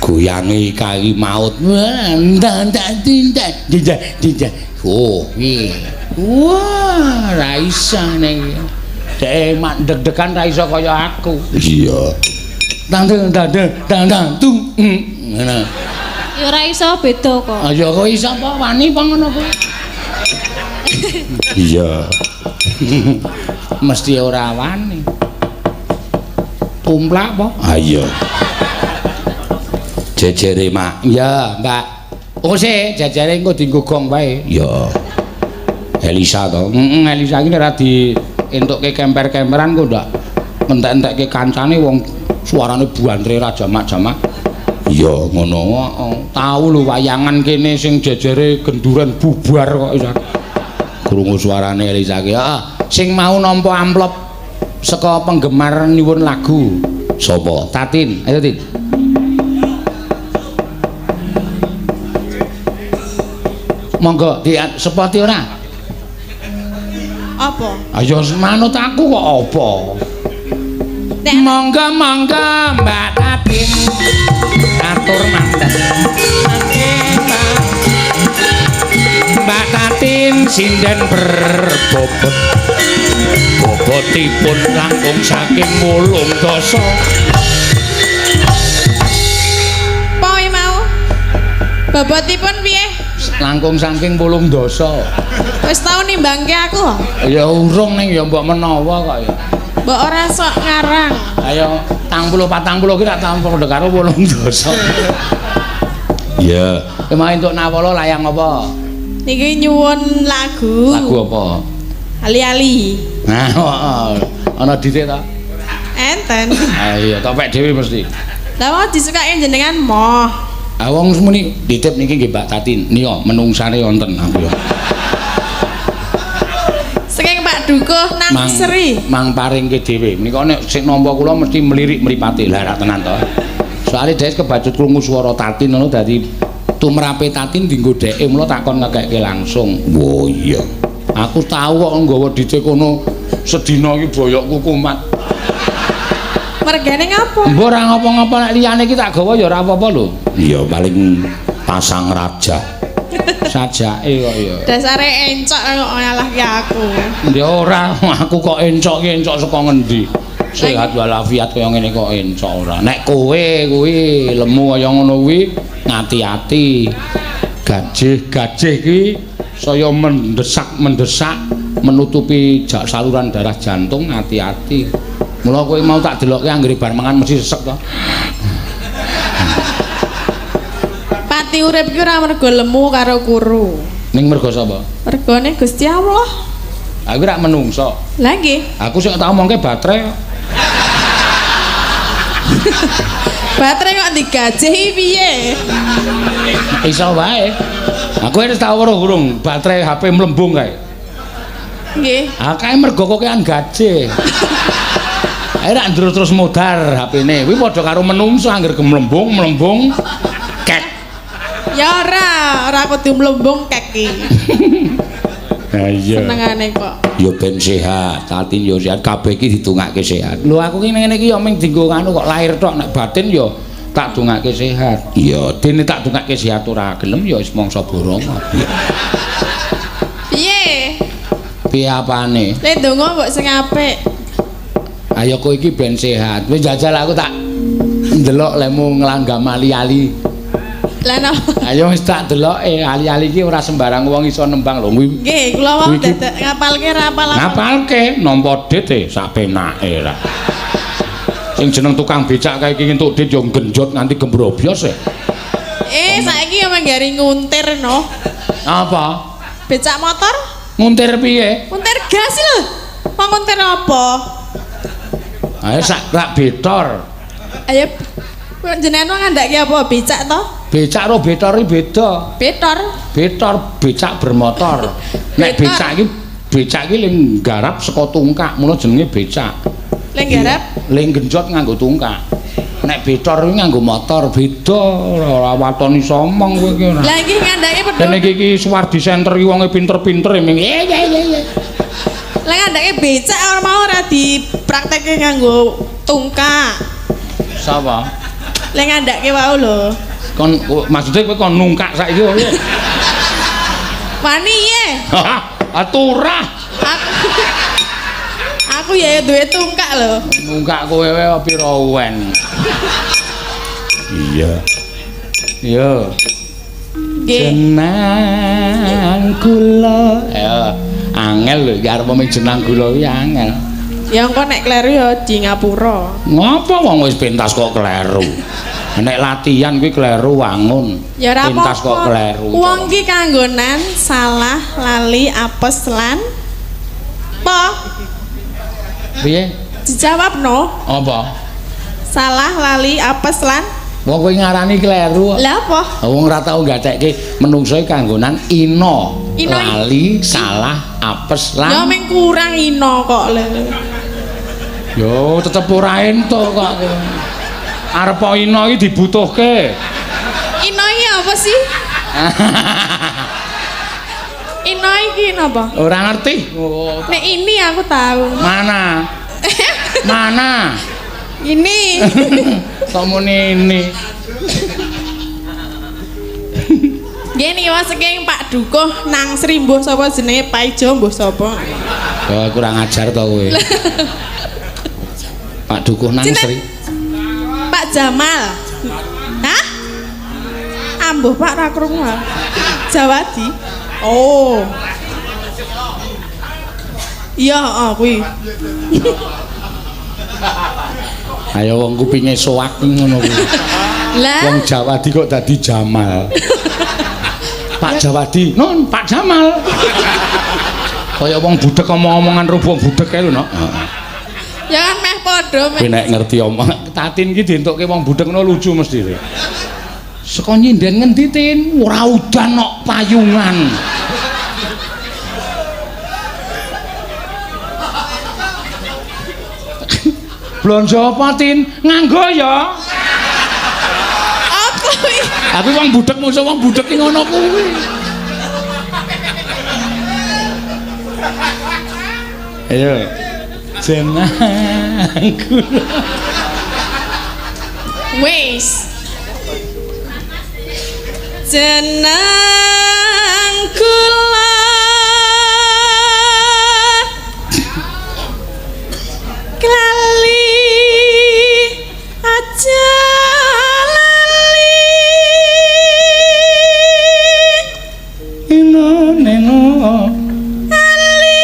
Goyange Ika iki maut. Oh, piye? Wah, ra iso nek. Dek mak deg-degan ra iso kaya aku. Iya. Tang tung. Ngono. Ya ora iso beda kok. Ah ya kok iso apa wani apa ngono kuwi? Iya. Mesti ora wani. Tumplak apa? Ah iya. Jejere Mak. Ya, Mbak. Oh sih, jajare engko dienggo gong wae. Ya. Elisa to. Elisa iki ora di entukke kemper-kemperan kok ndak entek-entekke kancane wong suarane buantre ra jamak-jamak. Iya, ngono. Tahu lho wayangan kene sing jejere genduren bubar kok iso. Krungu suarane Elisa ki. Sing mau nampa amplop saka penggemar nyuwun lagu. Sapa? Tatin, ayo Tin. Monggo sepoti ora? Apa? Ayo manut aku kok apa? Monggo Mbak Tatin. Atur mandat. Mbak Tatin sinden berbobot. Bobotipun langkung saking 8 dasa. Apa mau? Bobotipun piye? Langkung saking 8 dasa. Wis tau nimbangke aku. Ya urung ning ya mbok menawa kok ya. Mbok ora sok ngarang. Ayo 40 ki tak tampung karo 8 dasa. Iya. Kemae entuk nawala layang apa? Niki nyuwun lagu. Lagu apa? Ali-ali. Nah, ana dhisik ta? Enten. Ah iya, tak pek dhewe mesti. Lah mau disukake jenengan moh. Ah wong semuni ditip niki nggih Mbak Tatin. Nika menungsane wonten aku ya. Saking Pak Dukuh nang Sri. Mang paringke dhewe. Menika nek sing nampa kula mesti mlirik mripate. Lah ra tenan to. Soale dhek kebacut krungu swara Tatin ngono dadi tumrape Tatin dienggo dheke mula takon ngekeke langsung. Oh iya. Aku tahu kok nggawa dite kono sedina iki boyokku kumat. Mergane ngapa? Mbok ora ngapa-ngapa nek liyane iki tak gawa ya ora apa-apa lho. Iya paling pasang raja. Sajake kok ya. Dasare encok kok nyalahke aku. Ya ora, aku kok encok ki encok saka ngendi? Sehat walafiat kaya ngene kok encok ora. Nek kowe kuwi lemu kaya ngono kuwi ngati-ati. Gajih ki saya mendesak menutupi saluran darah jantung hati-hati. Mula kowe mau tak delokke anggere bar mangan mesti sesek to. Pati urip ki ora mergo lemu karo kuru. Ning mergo sapa? Mergone Gusti Allah. Aku rak menungso. Lah nggih. Aku sing tak omongke baterai. Baterai kok digajehi piye? Iso wae. Aku wis tak weruh urung baterai HP mlembung kae. Nggih. Ah kae mergo kokean gajih. Ae rak ndrus terus modar HP-ne. Kuwi padha karo menungso angger gemlembung kek. Ya ora kudu mlembung kek iki. Ha iya. Senengane kok. Ya ben sehat, Tatin ya sehat, kabeh iki ditungake sehat. Lho aku ki ngene iki ya mung dienggo anu kok lahir tok nek batin ya tak dongake sehat. Iya, dene tak dongake sehat ora gelem ya wis mangsa borong. Piye? Piye apane? Le donga mbok sing apik. Ayo kowe iki ben sehat. Wis jajal aku tak ndelok lemu nglanggam ali-ali. Lah napa? Ayo wis tak deloke ali-ali iki ora sembarang wong iso nembang lho. Nggih, kula wau dadak ngapalke ra apal. Ngapalke nampa dit sak penake ra. Sing jeneng tukang becak kae iki entuk dit yo genjot nganti gembrobyos e. Saiki yo menggari nguntir no. Apa? Becak motor? Nguntir piye? Nguntir gas lho. Mau nguntir apa? Ayo sak rak betor. Ayo jenengan ngandhake apa becak to? Becak karo betor iki beda. Betor. Betor becak bermotor. Nek becak iki ling garap saka tungkak, mula jenenge becak. Ling garap? Ling genjot nganggo tungkak. Nek betor kuwi nganggo motor, beda. Ora watoni somong kowe iki ora. Lah iki ngandhake pedho. Dene iki Suwardi Center iki wonge pinter-pinter ming. Lah ngandhake becak ora mau ora dipraktekke nganggo tungkak. Sapa? Lah ngandhake wae lho. Kon maksudnya kowe kon nungkak saiki kok. Wani ye. Aturah. Aku ya duwe tungkak lho. Nungkak kowe wae pira uwen. Iya. Iya. Nggih. Jenang kula. Ya, angel lho iki arep mung jenang kula kuwi angel. Ya engko nek kleru ya di ngapura. Ngapa wong wis pentas kok kleru? Nek latihan kuwi kleru wangun. Ya ora pentas kok kleru. Wong iki kanggonan salah, lali, apes lan apa? Piye? Dijawab no. Apa? Salah, lali, apes lan Wong kowe ngarani kleru. Lah apa? Wong ora tau gatekke menungso kanggonan ino. Ino lali, salah, apes lan. Ya meng kurang ino kok le. Yo tetep ora entuk kok. Arep ino iki dibutuhke. Ino iki apa sih? Ino iki napa? Ora ngerti. Oh. Nek ini aku tahu. Mana? Mana? Ini. Komune ini. Nggih niki saking Pak Dukuh nang Sri mbuh sapa jenenge Pak Ijo mbuh sapa? Ya kurang ajar to kowe. Pak Dukuh nang Sri. Pak Jamal. Hah? Ambuh Pak ra krungu. Jawadi. Oh. Iya, heeh kuwi. Ayo wong kupinge soak ngono kuwi. Lah, Wong Jawadi kok dadi Jamal. Pak Jawadi, non Pak Jamal. Kaya wong budhek omong-omongan rubuh budhek kae lho, no. ya kan meh padha meh. Kowe nek ngerti omong Tatin iki dientukke wong budhek no lucu mesti. Saka nyinden ngendi Tin? Ora udan kok payungan. Blonjo apa Tin? Nganggo ya. Apa iki? Tapi wong budek musuh wong budek ki ngono kuwi. Ayo. Jenengku. Wis. Jeneng kula Klali aja lali Neno. ali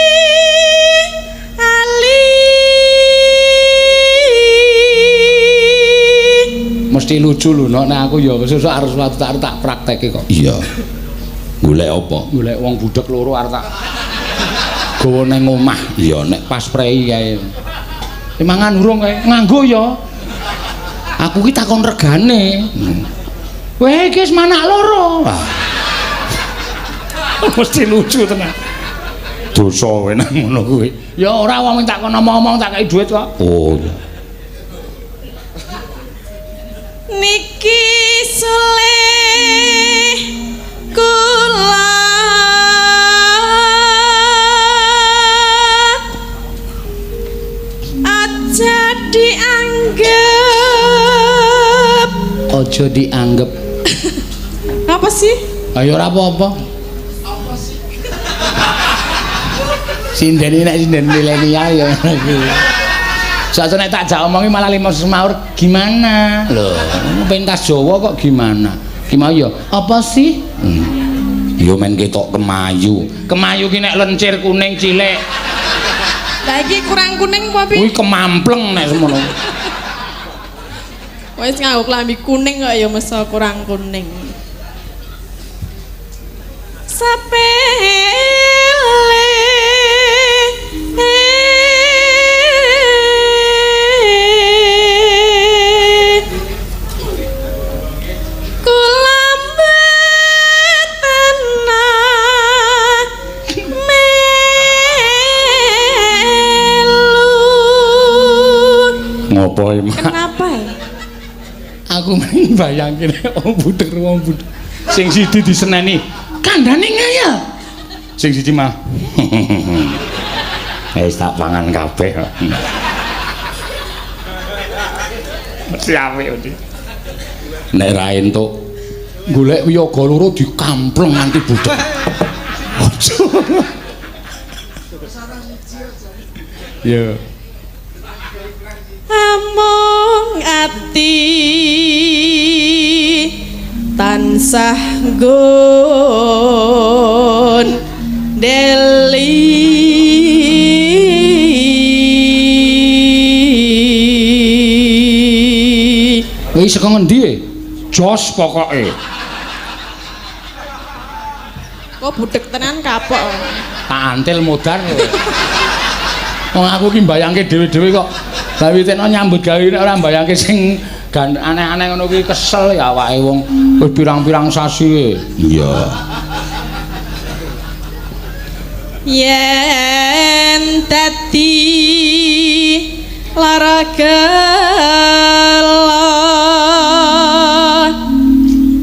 ali Mesti lucu lho nek aku ya sesuk arep suatu tak praktekke kok. Iya. Golek apa? Golek wong budek loro arep tak gawa nang omah. Iya nek Pas prei kae. Mangan urung kae. Nganggo ya. Aku ki takon regane. Weh iki wis manak loro. Mesti lucu tenan. dosa kowe nang ngono kuwi. Ya ora wong tak kono ngomong tak kei dhuwit kok. Oh. Iya. niki sule kula aja dianggep Aja dianggep. apa sih? Ayo ora apa-apa. Sinden nek sinden milenial ya ngono. Soale nek tak jak omongi malah lima semaur gimana? Lho, pentas Jawa kok gimana? Gimana ya? Apa sih? Yo men ketok kemayu. Kemayu ki nek lencir kuning cilik. Lah iki kurang kuning apa Kuwi pi? kemampleng nek semono. Wis nganggo klambi kuning kok ya mesti kurang kuning. Sapele Ngopo e, Mak? Kenapa ya? Aku main bayangke wong budek. Sing siji diseneni, kandhane ngaya. Sing siji mah. Wis tak pangan kabeh. Mesti apik iki. Nek ra entuk Golek wiyaga loro dikampleng nganti budek. Aja. Ya. Among ati tansah nggon deli Wis saka ngendi e? Jos pokoke. kok budek tenan kapok Tak antil modar. Wong aku ki mbayangke dhewe-dhewe kok gawe nyambut gawe nek ora mbayangke sing aneh-aneh ngono kuwi kesel ya awake wong wis pirang-pirang sasi e. iya. yen dadi lara gelo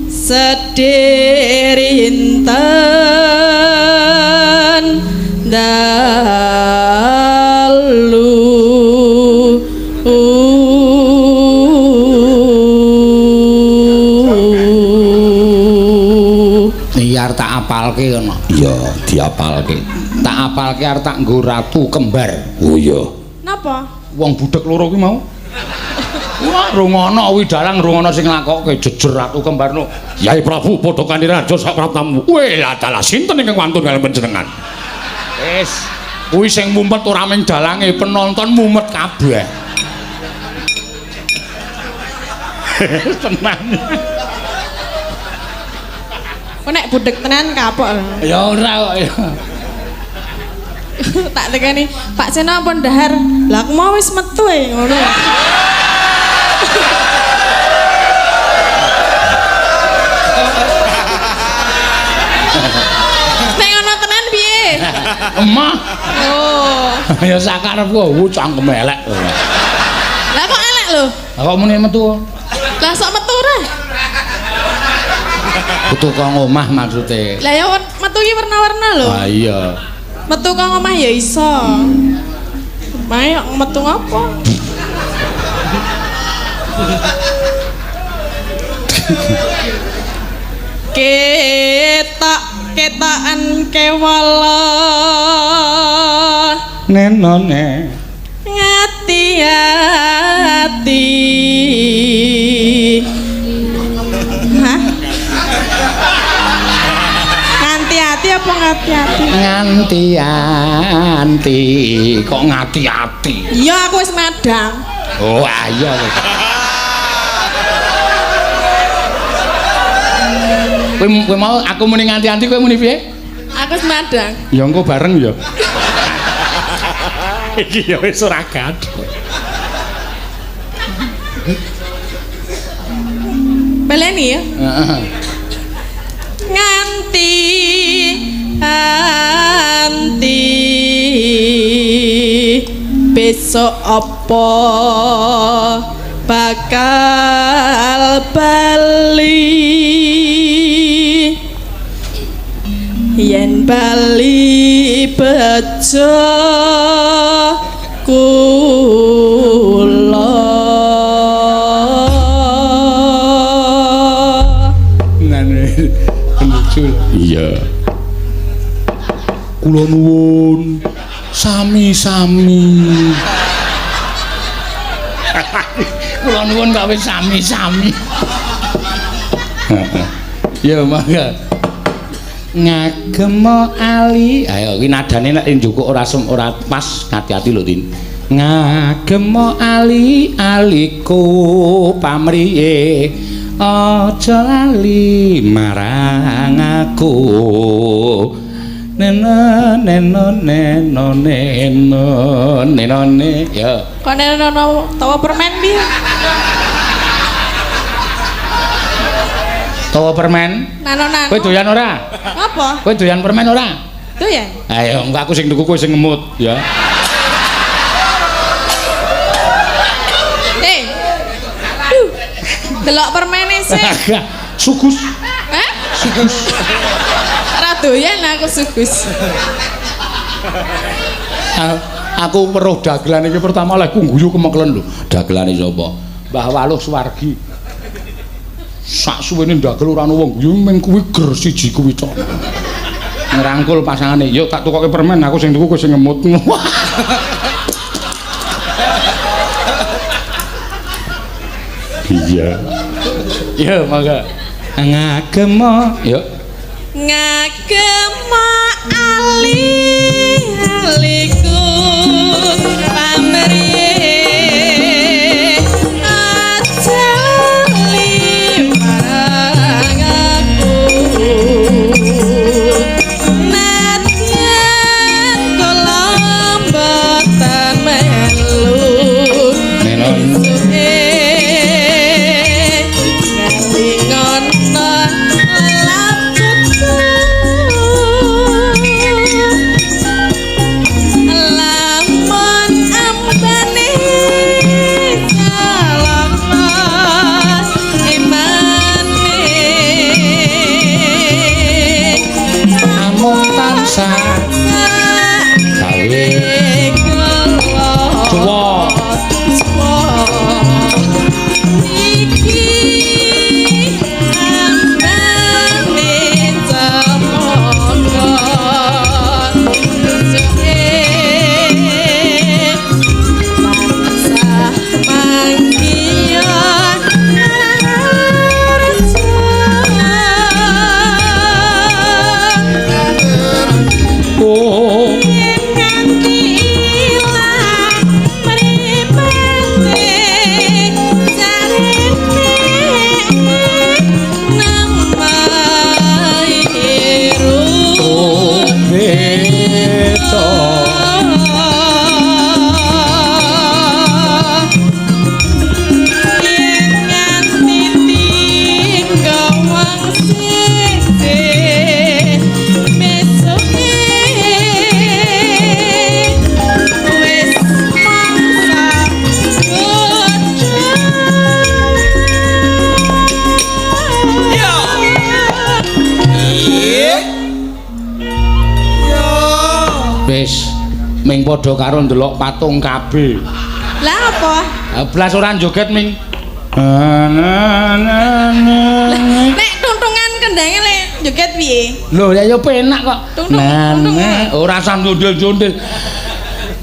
sederinten dalu Niar tak apalke ngono. Iya, diapalke. Tak apalke arep tak nggo ratu kembar. Oh iya. napa? Wong budek loro ki mau. Wah, rungono widalang rungono sing nglakokke jejer ratu kembarno. Yai Prabu padha kanthi raja sak praptamu. Weh, adalah sinten ingkang wantun kaliyan panjenengan? Wis, kuwi sing mumet ora mung dalange, penonton mumet kabeh. Tenan. Kok nek budek tenan kapok lho. Ya ora kok ya. Tak tekani Pak Seno ampun dahar. Lah aku mau wis metu e ngono. Nek ngono tenan piye? Emah. Oh. Ya sakarepku cangkem elek. Lah Kok muni metu? Lah sok metu ra. Metu kok omah maksude. Lah ya metu iki warna-warna lho. Ah iya. Metu kok omah ya iso. Mae metu ngopo? Ketakan kewala Nenone ngati-ati. Hah? Nganti-ati apa ngati-ati? nganti-anti kok ngati-ati. Iya aku wis madang. Oh iya. Kowe mau aku muni nganti-anti kowe muni piye? Aku wis madang. Ya engko bareng ya. Iki ya wis ora gaduh. Baleni ya. Heeh. Nganti anti besok apa bakal bali yen bali bejo kula. Iya. Kula nuwun sami-sami. Kula nuwun kok wis sami-sami. Ya mangga. Ngagem ali. Ayo iki nadane nek njukuk ora pas, hati-hati lho, Tin. Ngagem ali aliku pamriye. Aja lali marang aku. Nenone ya. Kok nenono tawa permen piye? Tawa permen. Nano-nano. Kowe doyan ora? Apa? Kowe doyan permen ora? Doyan. Ayo engko aku sing tuku kowe sing ngemut ya. Delok permene sih. Sugus. Hah? Sugus. Ora doyan aku sugus. Aku weruh dagelan iki pertama lek ku guyu kemeklen lho. Dagelane sapa? Mbah Waluh Suwargi. Sak suwene ndagel ora ana wong guyu mung kuwi ger siji kuwi tok. Ngerangkul pasangane. Yuk tak tukoke permen, aku sing tuku kowe sing ngemut. Iya. Ya, mangga. Ngagemo, yuk. Ngagem ali-aliku pamrih aja marang aku nadyan kula mboten melu Menon. Lamun amban padha karo ndelok patung KB. Lah apa? Blas ora joget ming. Nek tuntungan kendangnya le joget piye? Lho ya penak kok. Tuntung. Ora usah ndondel-ndondel.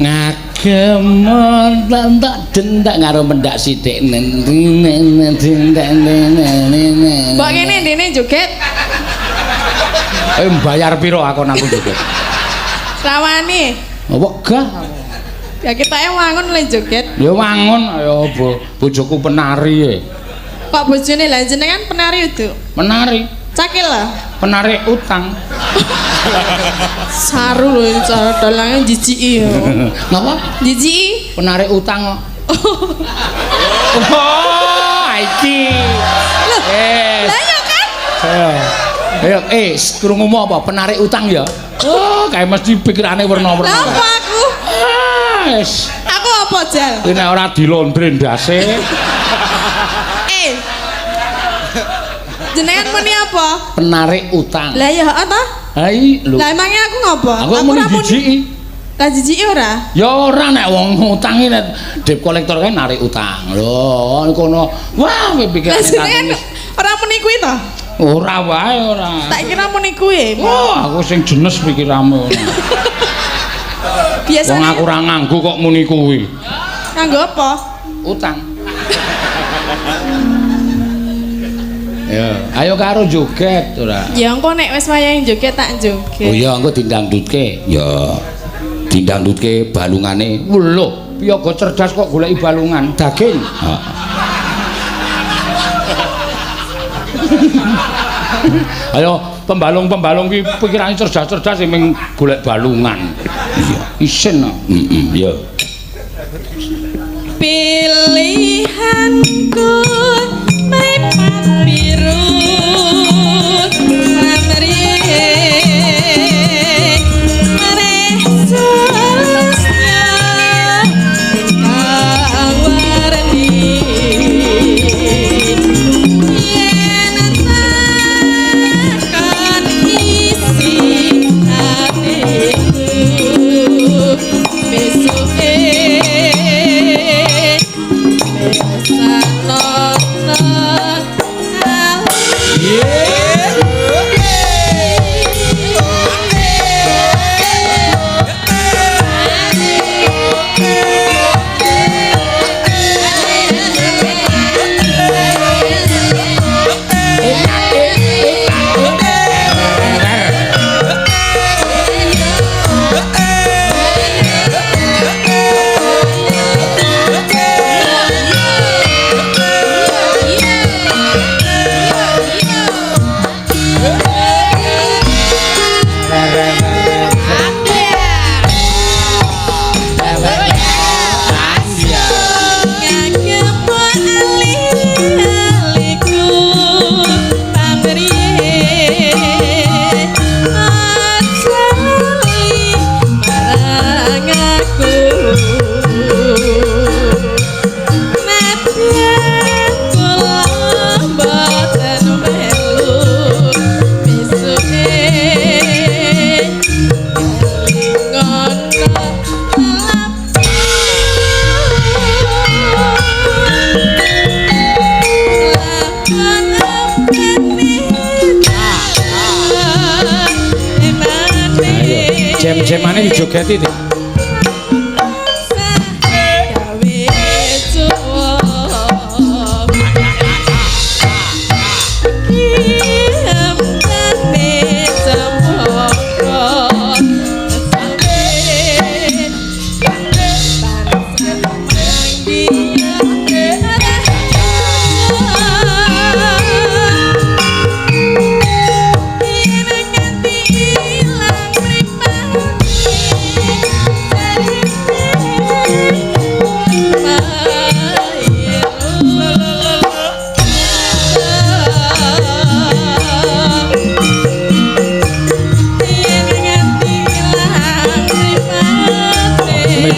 Ngagemon tak dendak karo mendak sithik. Mbok kene dene joget. Bayar piro aku joget? Rawani. Wegah. Ya kita wangun le joget. Ya wangun ayo bojoku penari. Kok bojone lah jenengan penari itu? Penari. Cakil lah. Penari utang. Saru lho ini cara dalangnya jijiki ya. Napa? Jijiki. Penari utang kok. Oh, iki. Lah ya kan? Ayo, krungumu apa? Penari utang ya? Oh, kayak mesti pikirane werna-werna. Napa aku? Wes. Aku apa jal? Kuwi nek ora dilondre ndase. Jenengan muni apa? Penarik utang. Lah ya ta? Hai, lho. Lah emangnya aku ngopo? Aku muni jijiki. Lah jijiki ora? Ya ora nek wong utang iki debt collector kan narik utang. Lho, kono. Wah, pikirane. Lah jenengan ora muni kuwi to? Ora wae ora. Tak kira muni kuwi. Wah, aku sing jenes pikiranmu. Biasane wong aku ora nganggo kok muni kuwi. Nganggo apa? Utang. Ya, ayo karo joget ora. Ya engko nek wis wayah joget tak joget. Oh iya, engko dindangdutke. Ya. Dindangdutke balungane. Lho, piyaga cerdas kok goleki balungan daging. Heeh. Ayo pembalung-pembalung ki pikirane cerdas-cerdas sing golek balungan. Iya, isin. Iya. Pilihanku mripat biru pamrih mareh susnya kawarni yen takkan isi hatiku besuke Jam-jamane dijogeti to.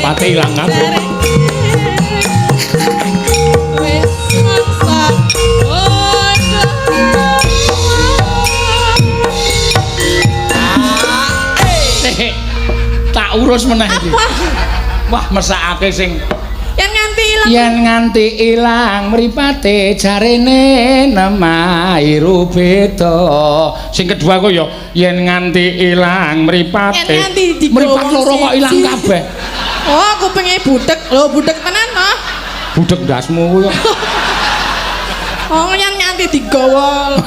Pati ilang kabeh. Tak urus meneh iki. Wah, mesakake sing Yen nganti ilang mripate jarene nemairu beda. Sing kedua kok ya yen nganti ilang mripate. Yen nganti digowo mripat loro kok ilang kabeh. Oh, aku pengen budek. Lho, budek tenan toh. Budek ndasmu kuwi kok. Oh, yen nganti digowo.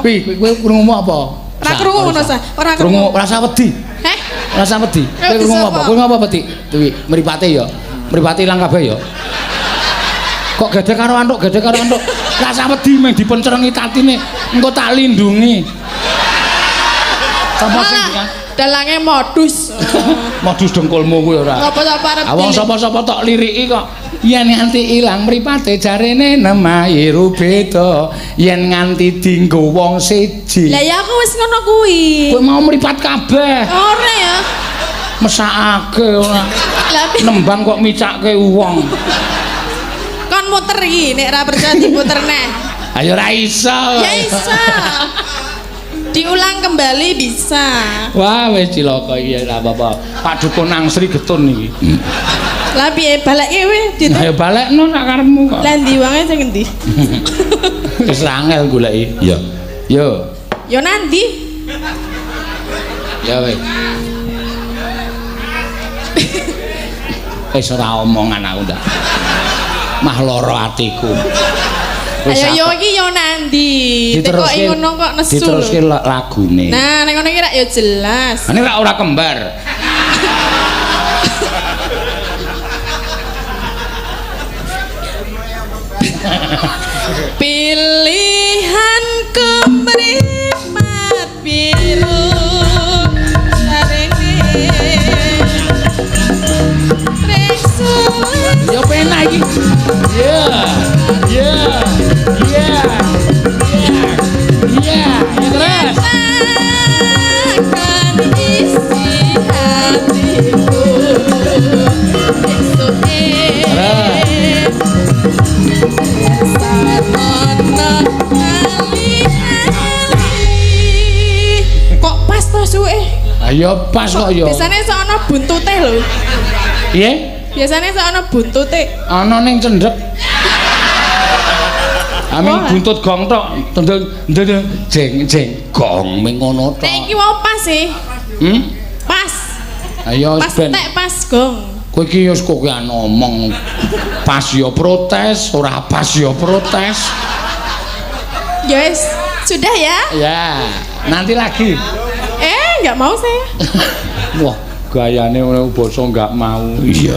Wi, kowe krungu apa? Ora krungu ngono sa. Ora krungu, rasa wedi. Heh? Rasa wedi. Kowe krungu apa? Kowe ngapa wedi? Kuwi mripate ya. Mripate ilang kabeh ya. Kok gede karo antuk, gede karo antuk. Rasa wedi meh dipencerengi tatine. Engko tak lindungi. Sapa sing dalange modus. Modus dengkulmu kuwi ora. Sapa-sapa arep. Awang sapa-sapa tok liriki kok. Yen nganti ilang mripate jarene nemairu beda. Yen nganti dienggo wong siji. Lah ya aku wis ngono kuwi. Kowe mau mripat kabeh. Ora ya. Mesakake ora. Nembang kok micake wong. Kon muter iki nek ora percaya diputer neh. Ayo ora iso. Ya iso. Diulang kembali bisa. Wah, wis cilaka iki ora apa-apa. Pak Dukun nang Sri Getun iki. Lah piye baleke kowe? Ayo balekno sak karepmu kok. Lah ndi wonge sing endi? Wis angel goleki. Ya. Yo. Yo nanti. Ya wis. Wis ora omongan aku ndak. Mah lara atiku. Ayo yo iki yo nanti. Ditekoki ngono kok nesu. Diteruske lagune. Nah, nek ngono iki rak yo jelas. Ini ora kembar. Pilihanku meripat biru sarene reksulen. Yo penak iki. Ya. Terus. Akan isi hatiku esoke. Kok pas to suwe? Ayo pas kok yo. Biasane sok ana buntute lho. Piye? Biasane sok ana buntute. Ana ning cendhek. Amin buntut gong tok. Ndeng jeng gong ming ngono tok. Nek iki wae pas sih. Pas. Ayo Pas ben. tek pas gong. Kowe iki wis kok ngomong pas yo protes, ora pas yo protes. Ya wis, sudah ya? Ya, nanti lagi. Enggak mau saya. Wah, gayane ngono basa enggak mau. Iya.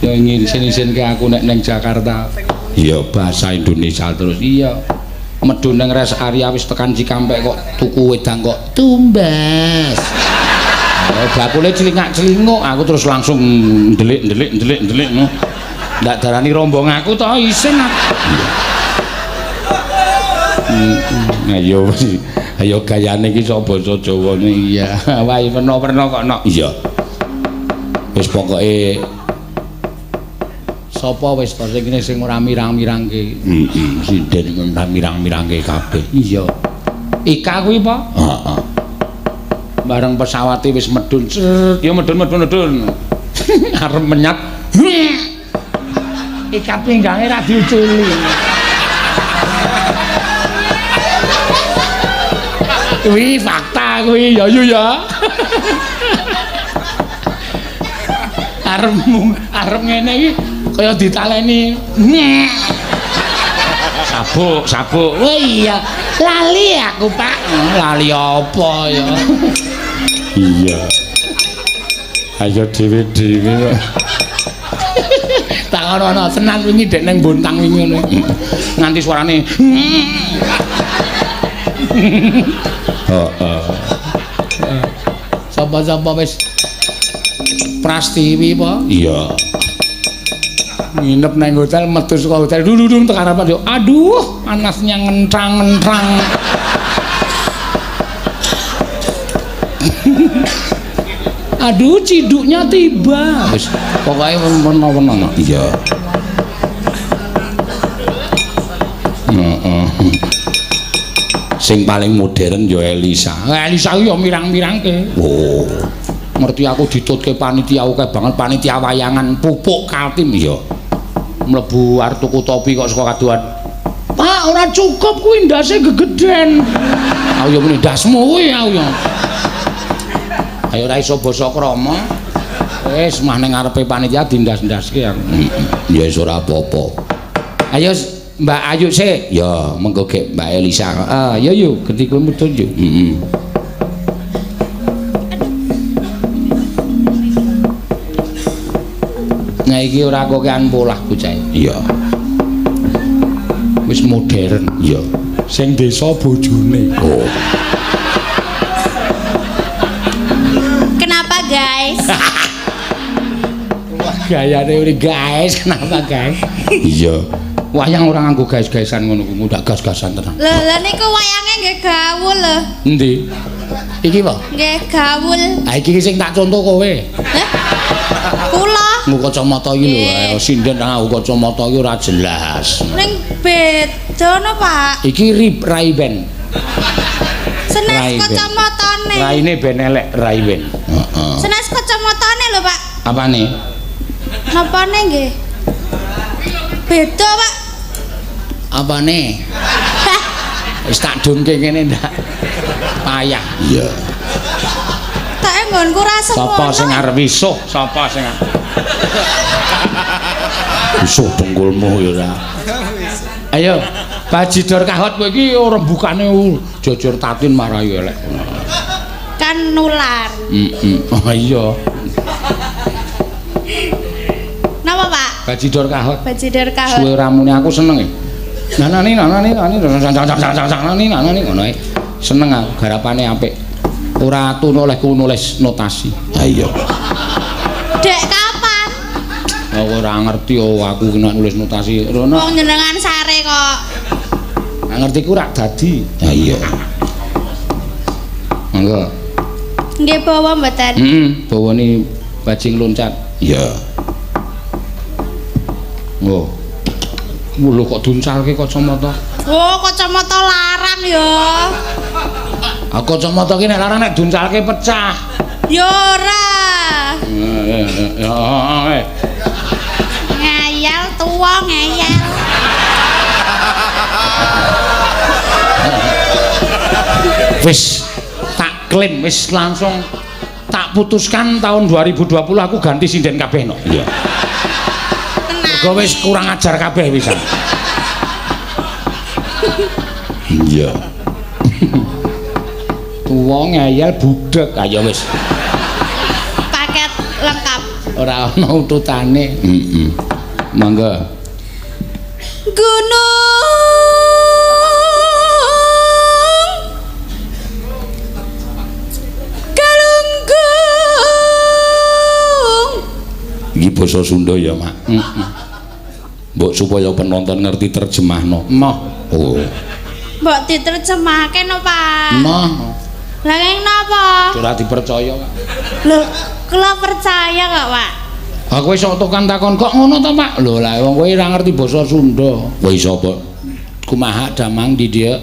Ya ngisin-isin ke aku nek neng Jakarta. Iya, bahasa Indonesia terus. Iya. Medhu nang res area wis tekan Cikampek kok tuku wedang kok tumbas. Bakule celingak-celinguk, aku terus langsung ndelik no. Ndak darani rombong aku to isin aku. Ayo gayane iki sok basa Jawane iya. Wae peno-peno kok nok. Iya. Wis pokoke sapa wis to sing ora mirang-mirangke. Sinden ora mirang-mirangke kabeh. Iya. Ika kuwi apa? Heeh. Bareng pesawate wis medhun, ya medhun. Arep menyat. Ikat pinggange ra diuculi. Kuwi fakta kuwi ya yo ya. Arep ngene iki kaya ditaleni. Sabuk. Oh iya, lali aku, Pak. Lali apa ya? Iya. Ayo dhewe-dhewe. Tak ono tenan wingi dek ning Bontang wingi ngono. Nganti suarane. Heeh. Sapa-sapa wis Prastiwi apa? Iya. Nginep nang hotel, metu saka hotel dudung tekan harapan yo. Aduh, panasnya ngentrang-ngentrang. Aduh, ciduknya tiba. Wis, pokoke peno-peno. Iya. Heeh. Sing paling modern yo Elisa. Elisa yo mirang-mirangke. Oh. Ngerti aku ditutke panitia akeh banget panitia wayangan pupuk Kaltim ya. Mlebu arep tuku topi kok saka kaduan. Pak, ora cukup kuwi ndase gegeden. Aku ya muni ndasmu kuwi aku ya. Ayo ora iso basa krama. Wis mah ning ngarepe panitia dindas-ndaske aku. Ya wis ora apa-apa. Ayo Mbak Ayu sik. Ya, mengko gek Mbak Elisa. Ya yo ganti kowe mudhun yo. Nah iki ora kokean polah bocah. Iya. Wis modern. Iya. Sing desa bojone. Oh. Kenapa guys? Wah gayane uri guys, kenapa guys? Iya. Wayang ora nganggo guys-gaisan ngono kuwi, ndak gas-gasan tenan. Lah niku wayange nggih gawul lho. Endi? Iki apa? Nggih gawul. Ah iki sing tak contoh kowe. Hah? Kula Nggo kacamata iki lho, ayo sinden nggo kacamata iki ora jelas. ning beda no, Pak. Iki Ray-Ban. Senes Ray-Ban. kacamatane. Raine ben elek Ray-Ban. Heeh. Senes kacamatane lho, Pak. Apane? Napane nggih? Beda, Pak. Apane? Hah? Wis tak dungke kene ndak. Payah. Iya. Tak nggonku rasa Sapa sing arep wisuh? Sapa sing arep? Wisuh dengkulmu ya ora. Ayo, bajidor kahot kowe iki rembukane jojor tatin marayu elek. kan nular. Oh iya. Napa, Pak? Bajidor kahot. Bajidor kahot. Suwe ramune aku seneng e. Nanani ngono ae. Seneng aku garapane apik. Ora atuh olehku nulis notasi. Ha iya. Dek kapan? Aku ora ngerti aku kena nulis notasi. Rono. Wong jenengan sare kok. Nggak ngerti ku rak dadi. Ha iya. Monggo. Nggih bawa mboten? Bawane bajing loncat. Iya. Oh. Lho kok duncalke kacamata? Oh, kacamata larang ya. Aku kacamata ki nek larang nek duncalke pecah. Ya ora. Ya. Ngayal tuwa ngayal. Wis tak klaim wis langsung tak putuskan tahun 2020 aku ganti sinden kabeh no. Iya. Mergo wis kurang ajar kabeh wisan. Iya. Tuwa ngayal budek ayo wis. Paket lengkap. Ora ana ututane. Monggo. Gunung Galunggung. Iki basa Sunda ya, Mak. Mbok supaya penonton ngerti terjemahno. Moh. Oh. Mbok diterjemahke no, Pak. Moh. Lah ning napa? Ora dipercaya, Pak. Lho, kula percaya kok, Pak. Aku wis tokan takon kok ngono to, Pak? Lho, lah wong kowe ora ngerti basa Sunda. Kowe sapa? Kumaha damang di dia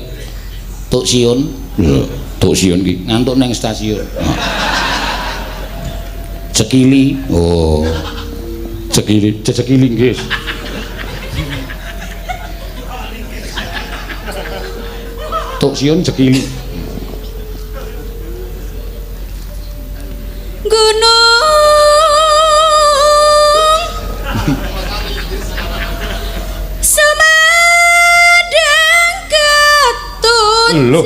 Tuk Siun. Lho, Tuk Siun ki ngantuk nang stasiun. Cekili. Oh. Cekili, cekili nggih. Tuk Siun cekili. Gunung Sumedang Ketujang.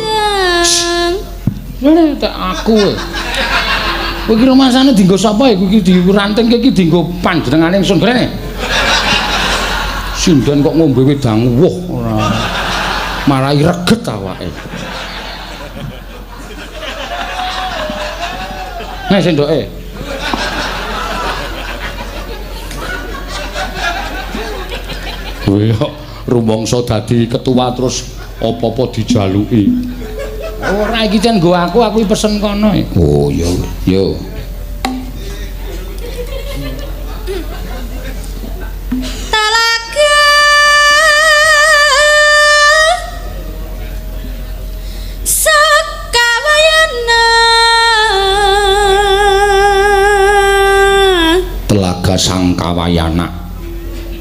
Lha tak aku. Kowe iki rumasane dienggo sapa iku iki dirantingke iki dienggo panjenengane ingsun grene. Sinden kok ngombe wedang woh ora. Marai reget awake. Nek sendoke. Kowe kok rumangsa dadi ketua terus apa-apa dijaluki. Ora iki jan nggo aku pesen kono. Oh ya yo. Talaga Sakawayanan Rawayana.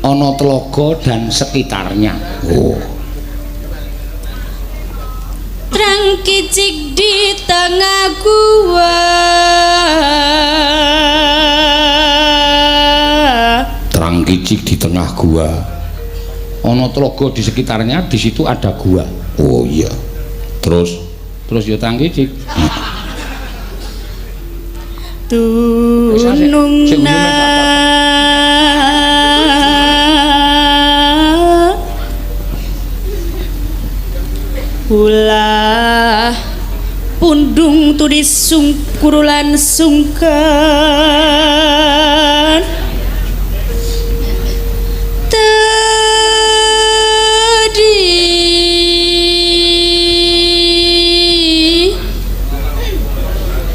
Ana telaga dan sekitarnya. Oh. Terang kicik di tengah gua. Terang kicik di tengah gua. Ana telaga di sekitarnya, di situ ada gua. Oh iya. Terus ya terang kicik. Tunungna ulah pundung turis sungkurulan sungkan tadi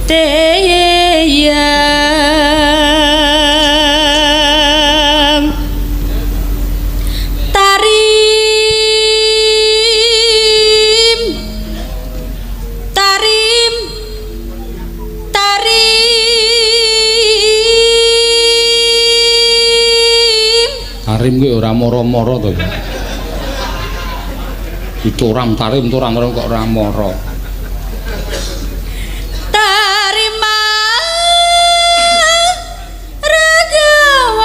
teyang Tarim kuwi ora mara-mara to. Ditoram tarim kok ora mara. tarima ragawayana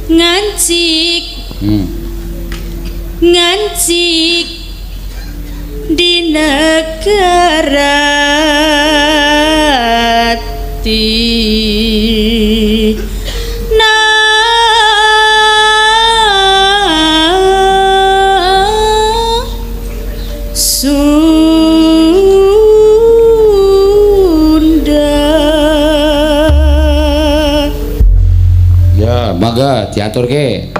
ngancik ngancik di negara Sunda. Ya, mangga diaturke.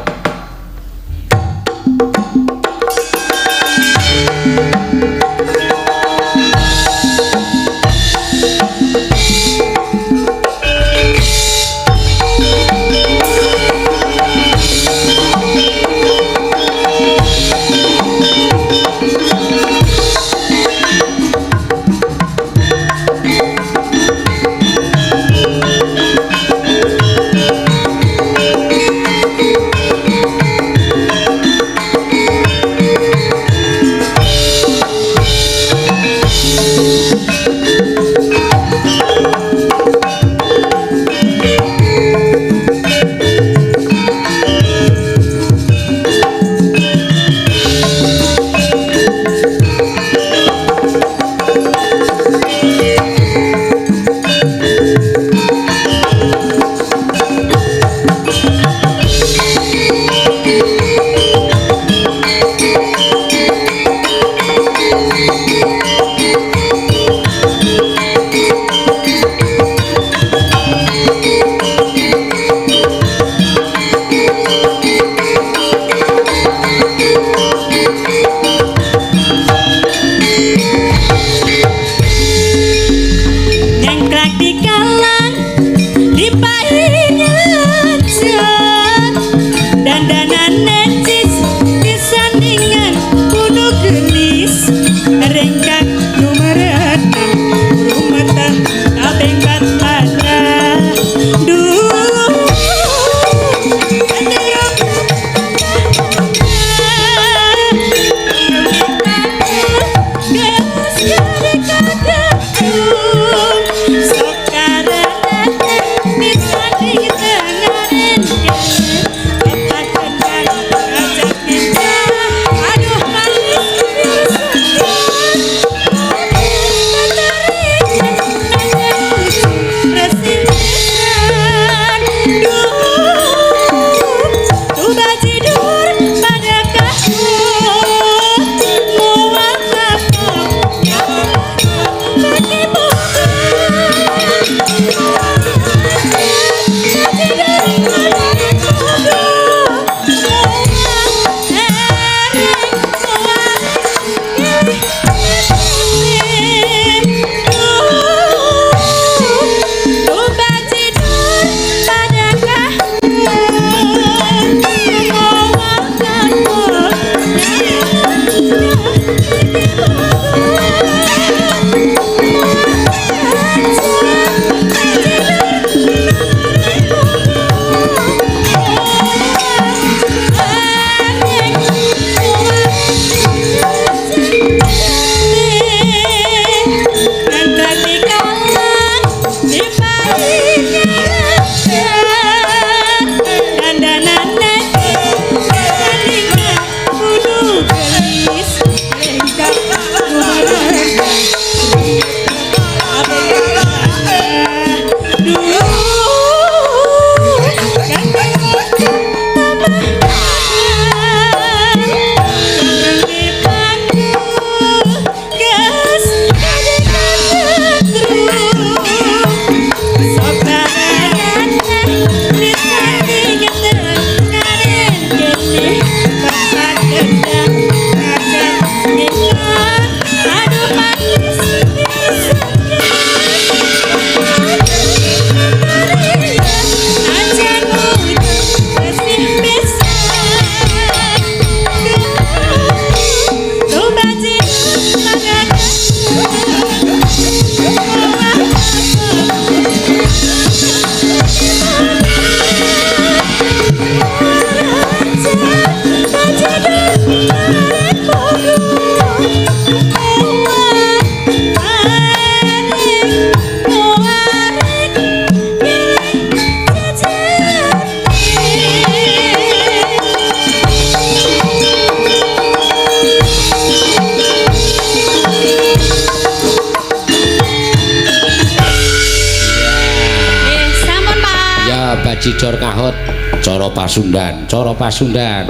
Jor kahut cara Pasundan.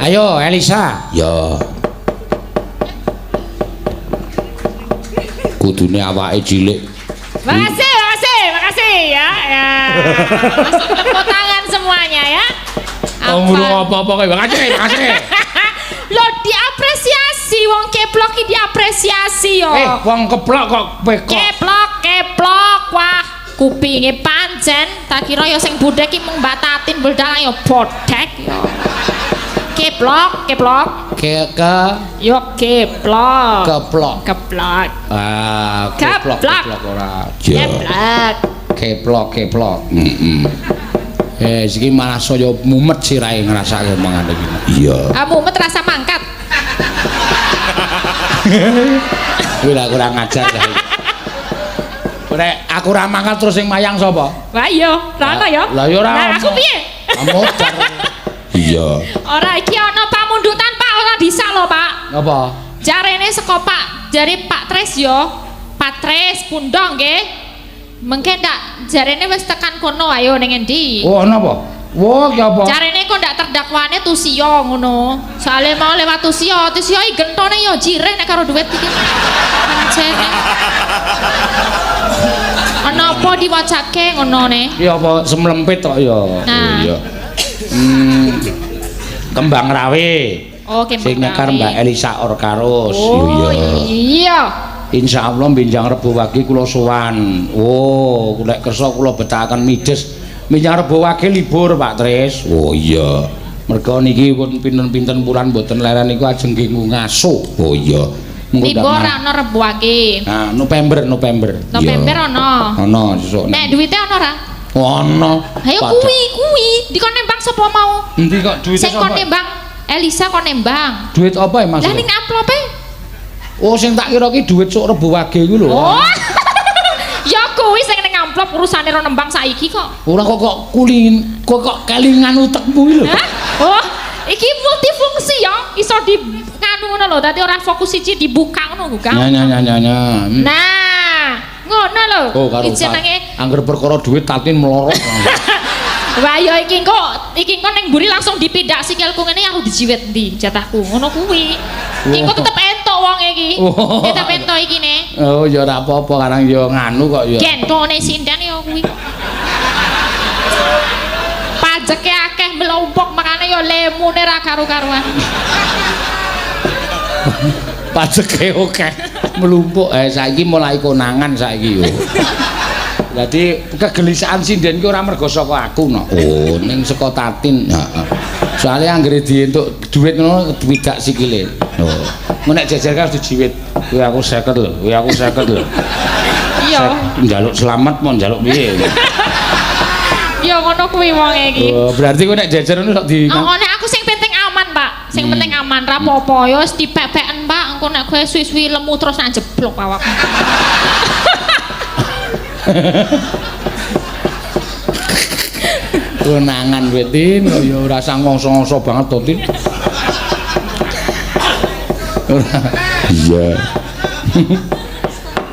Ayo Elisa. Ya. Kudune awake cilik. Makasih ya. Langsung tepuk tangan semuanya ya. Apa-apa kae. Makasih. Lo diapresiasi wong keplok iki diapresiasi yo. Wong keplok kok pekok. Keplok. Wah, kupinge pancen tak kira ya sing budek iki mung batatin beldal yo bodek yo. Keplok. Yo keplok. Ah, keplok ora. Keplok. Iki malah saya mumet sirahe ngrasake mangane iki. Iya. Mumet rasa mangkat. Kuwi lah kurang ajar kae. Nek aku ra mangkat terus sing mayang sapa? Wah iya, ra ono ya. Lah ya ora. Nah, aku piye? Modar. Iya. Ora iki ana pamundutan Pak, ora bisa lho Pak. Napa? Jarene saka Pak, jare Pak Tres yo. Pak Tres pundong nggih. Mengke ndak jarene wis tekan kono ayo ning endi? Oh, napa? Wah, ki apa? Jarene kok ndak terdakwane Tusio ngono. Soale mau lewat Tusio iki gentone yo jireh nek karo duit iki. Pancene. Ana apa diwacake ngono ne? Ya apa semlempit kok ya. Nah. Iya. Kembang rawe. Oh, kembang sing nyekar Mbak Elisa Orkarus. Oh, iya. Insyaallah benjang Rebo Wage kula sowan. Oh, nek kersa kula betakaken mides. Benjang Rebo Wage libur, Pak Tris. Oh iya. Merga niki pun pinten-pinten bulan mboten leren niku ajeng nggih ngaso. Oh iya. Libur ana Rebo Wage. Nah, November. November ana. Ana sesuk. Nek duwite ana ora? Ana. Ayo kuwi dikon nembang sapa mau? Endi kok duwite sapa? Sing kon nembang Elisa kon nembang. Duit apa ya Mas? Lah ning amplope. Oh, sing tak kira ki dhuwit sok Rebo Wage iku lho. Oh. Ya kuwi sing ning amplop urusane ro nembang saiki kok. Ora kok kelingan utekmu iki lho. Oh, iki multifungsi ya. Iso di nganu ngono lho. Dadi ora fokus siji dibuka ngono lho, Kang. Nah, ngono lho. Iki jenenge angger perkara dhuwit tatin melorot. Wah, ya iki kok ning mburi langsung dipindak sikilku ngene aku dijiwet ndi jatahku. Ngono kuwi. Iki kok tetep entuk wong iki. Tetep entuk iki ne. Oh, ya ora apa-apa karang ya nganu kok ya. Gentone sindan ya kuwi. Pajeke akeh melompok makane ya lemune ra karo-karuan. Pajeke akeh melumpuk. Saiki mulai konangan saiki yo. Jadi kegelisahan sinden ki ora mergo saka aku no. Oh, ning saka Tatin. Heeh. Soale anggere dientuk dhuwit ngono widak sikile. Oh. Nek jejer kan dijiwit. Kuwi aku 50 lho, Iya. Njaluk selamat mau njaluk piye? Ya ngono kuwi wong iki. Oh, berarti kowe nek jejer ngono sok di. Nek aku sing penting aman, Pak. Sing penting aman, ra apa-apa ya wis dipepeken, Pak. Engko nek kowe suwi-suwi lemu terus nak jeblok awakmu. Konangan wetin ya ora sangongso-ngongso banget to, Tin. Iya.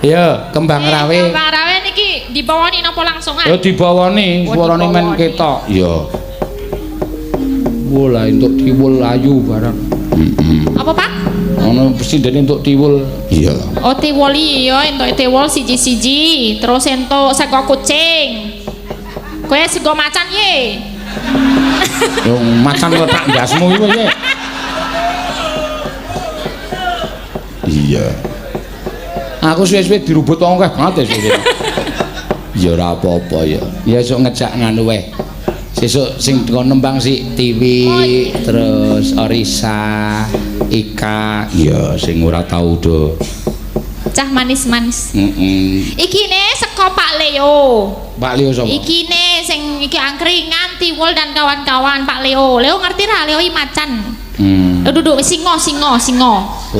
Ya, kembang rawe. Kembang rawe niki dibawani napa langsungan? Ya dibawani, suarane men ketok. Ya. Bola entuk tiwul ayu barang. Apa, Pak? Ono presiden entuk tiwul. Iya. Oh, tiwul iya, entuk tiwul siji-siji, terus entuk sego kucing. Kowe sego macan ye. Yo macan kok tak ndasmu iku ye. Iya. Aku suwe-suwe dirubut wong akeh banget ya. Ya ora apa-apa ya. Ya esuk ngejak nganu wae. Sesuk sing kon nembang sik TV, terus Orisa, Ika, ya sing ora tau do. Cah manis-manis. Iki ne saka Pak Leo. Pak Leo sapa? Iki ne sing iki angkringan, tiwul dan kawan-kawan Pak Leo. Leo ngerti ra? Leo i macan. Duduk singo. Oh.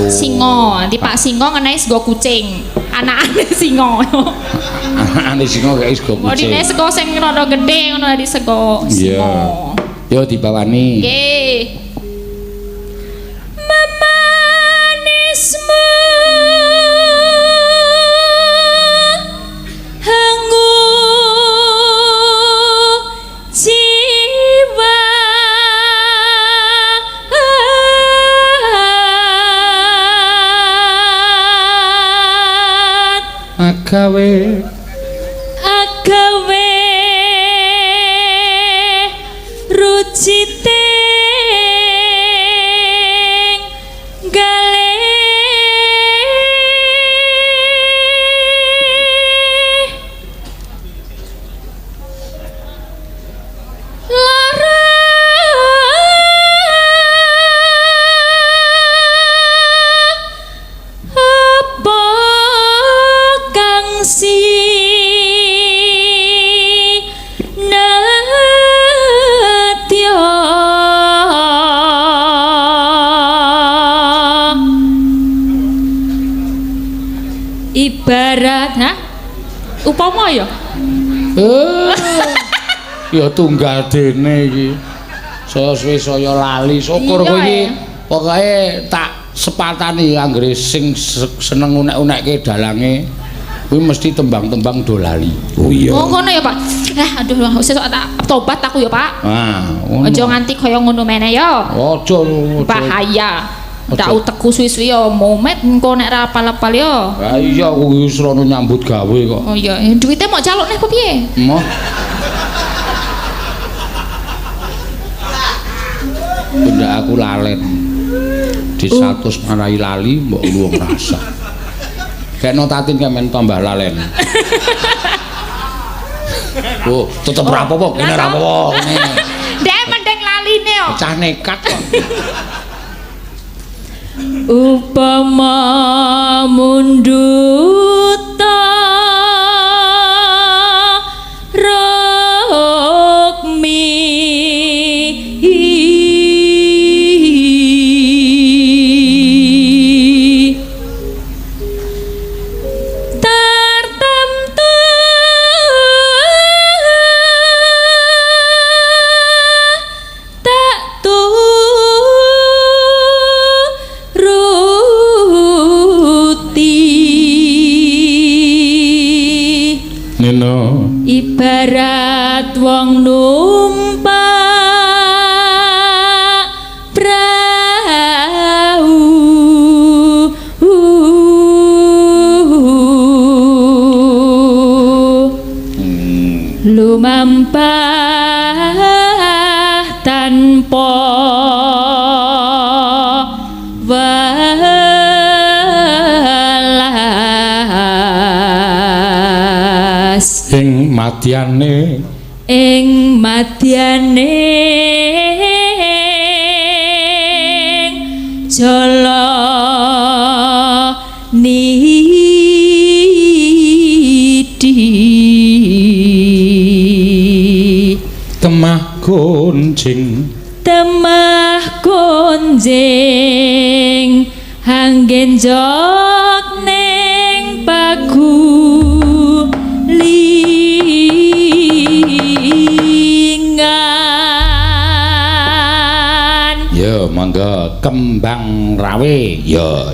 Singo. Nanti Pak Singo ngenai sego kucing. Anakane singo. Anakane singo kayak sego kucing. Modine sego sing rada gedhe ngono dadi sego singo. Yo dibawani. Nggih. Memanismu hangu agawe rucite gale lara apa kang si ibarat upama ya ya tunggal dene iki saya suwe saya lali syukur kowe iki pokoke tak sepatani anggere sing seneng unek-unekke dalange kuwi mesti tembang-tembang do lali. Oh iya. Oh ngono ya, Pak. Aduh, wis tak tobat aku ya, Pak. Ngono. Aja nganti kaya ngono meneh ya. Aja bahaya. Ndak utekku suwi-suwi ya momet engko nek ra apal-apal ya. Ha iya aku wis rono nyambut gawe kok. Oh iya, duwite mau caluk nek apa piye? Moh. Benda aku lalen. Di 100 marai lali mbok luwung rasa. Kekno tatin kemen tambah lalen. Oh, tetep ra apa-apa, kene ra apa-apa. Dek mending laline yo. Pecah nekat kok. Upama munduta rokmi tertentu tak Nino ibarat wong numpak prau lumampah tanpa ing madyane jala nidi temah gonjing anggen jok ning pagulingan ya mangga kembang rawe ya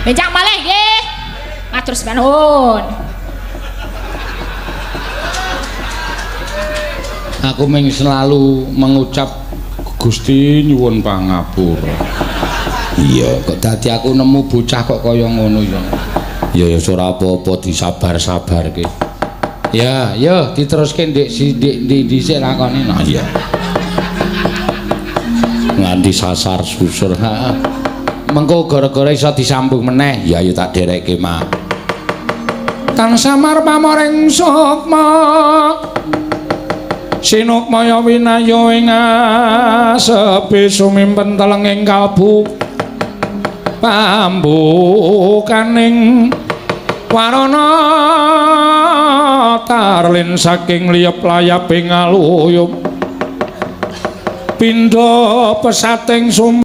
Benjang malih nggih. Matur nuwun. Aku mung selalu mengucap Gusti nyuwun pangapura. Iya, kok dadi aku nemu bocah kok kaya ngono ya. Ya ora apa-apa disabar-sabarke. Ya, ya diteruske ndek dhisik lakone. Nah iya. Nganti sasar susur. Heeh. Mengko gara-gara iso disambung meneh ya ayo tak dereke mak kang samar pamoring sukma sinukmaya winayo ing asepe sumimpen telenging kalbu pambukaning warana tarlin saking liyep layaping aluyup pindha pesating sum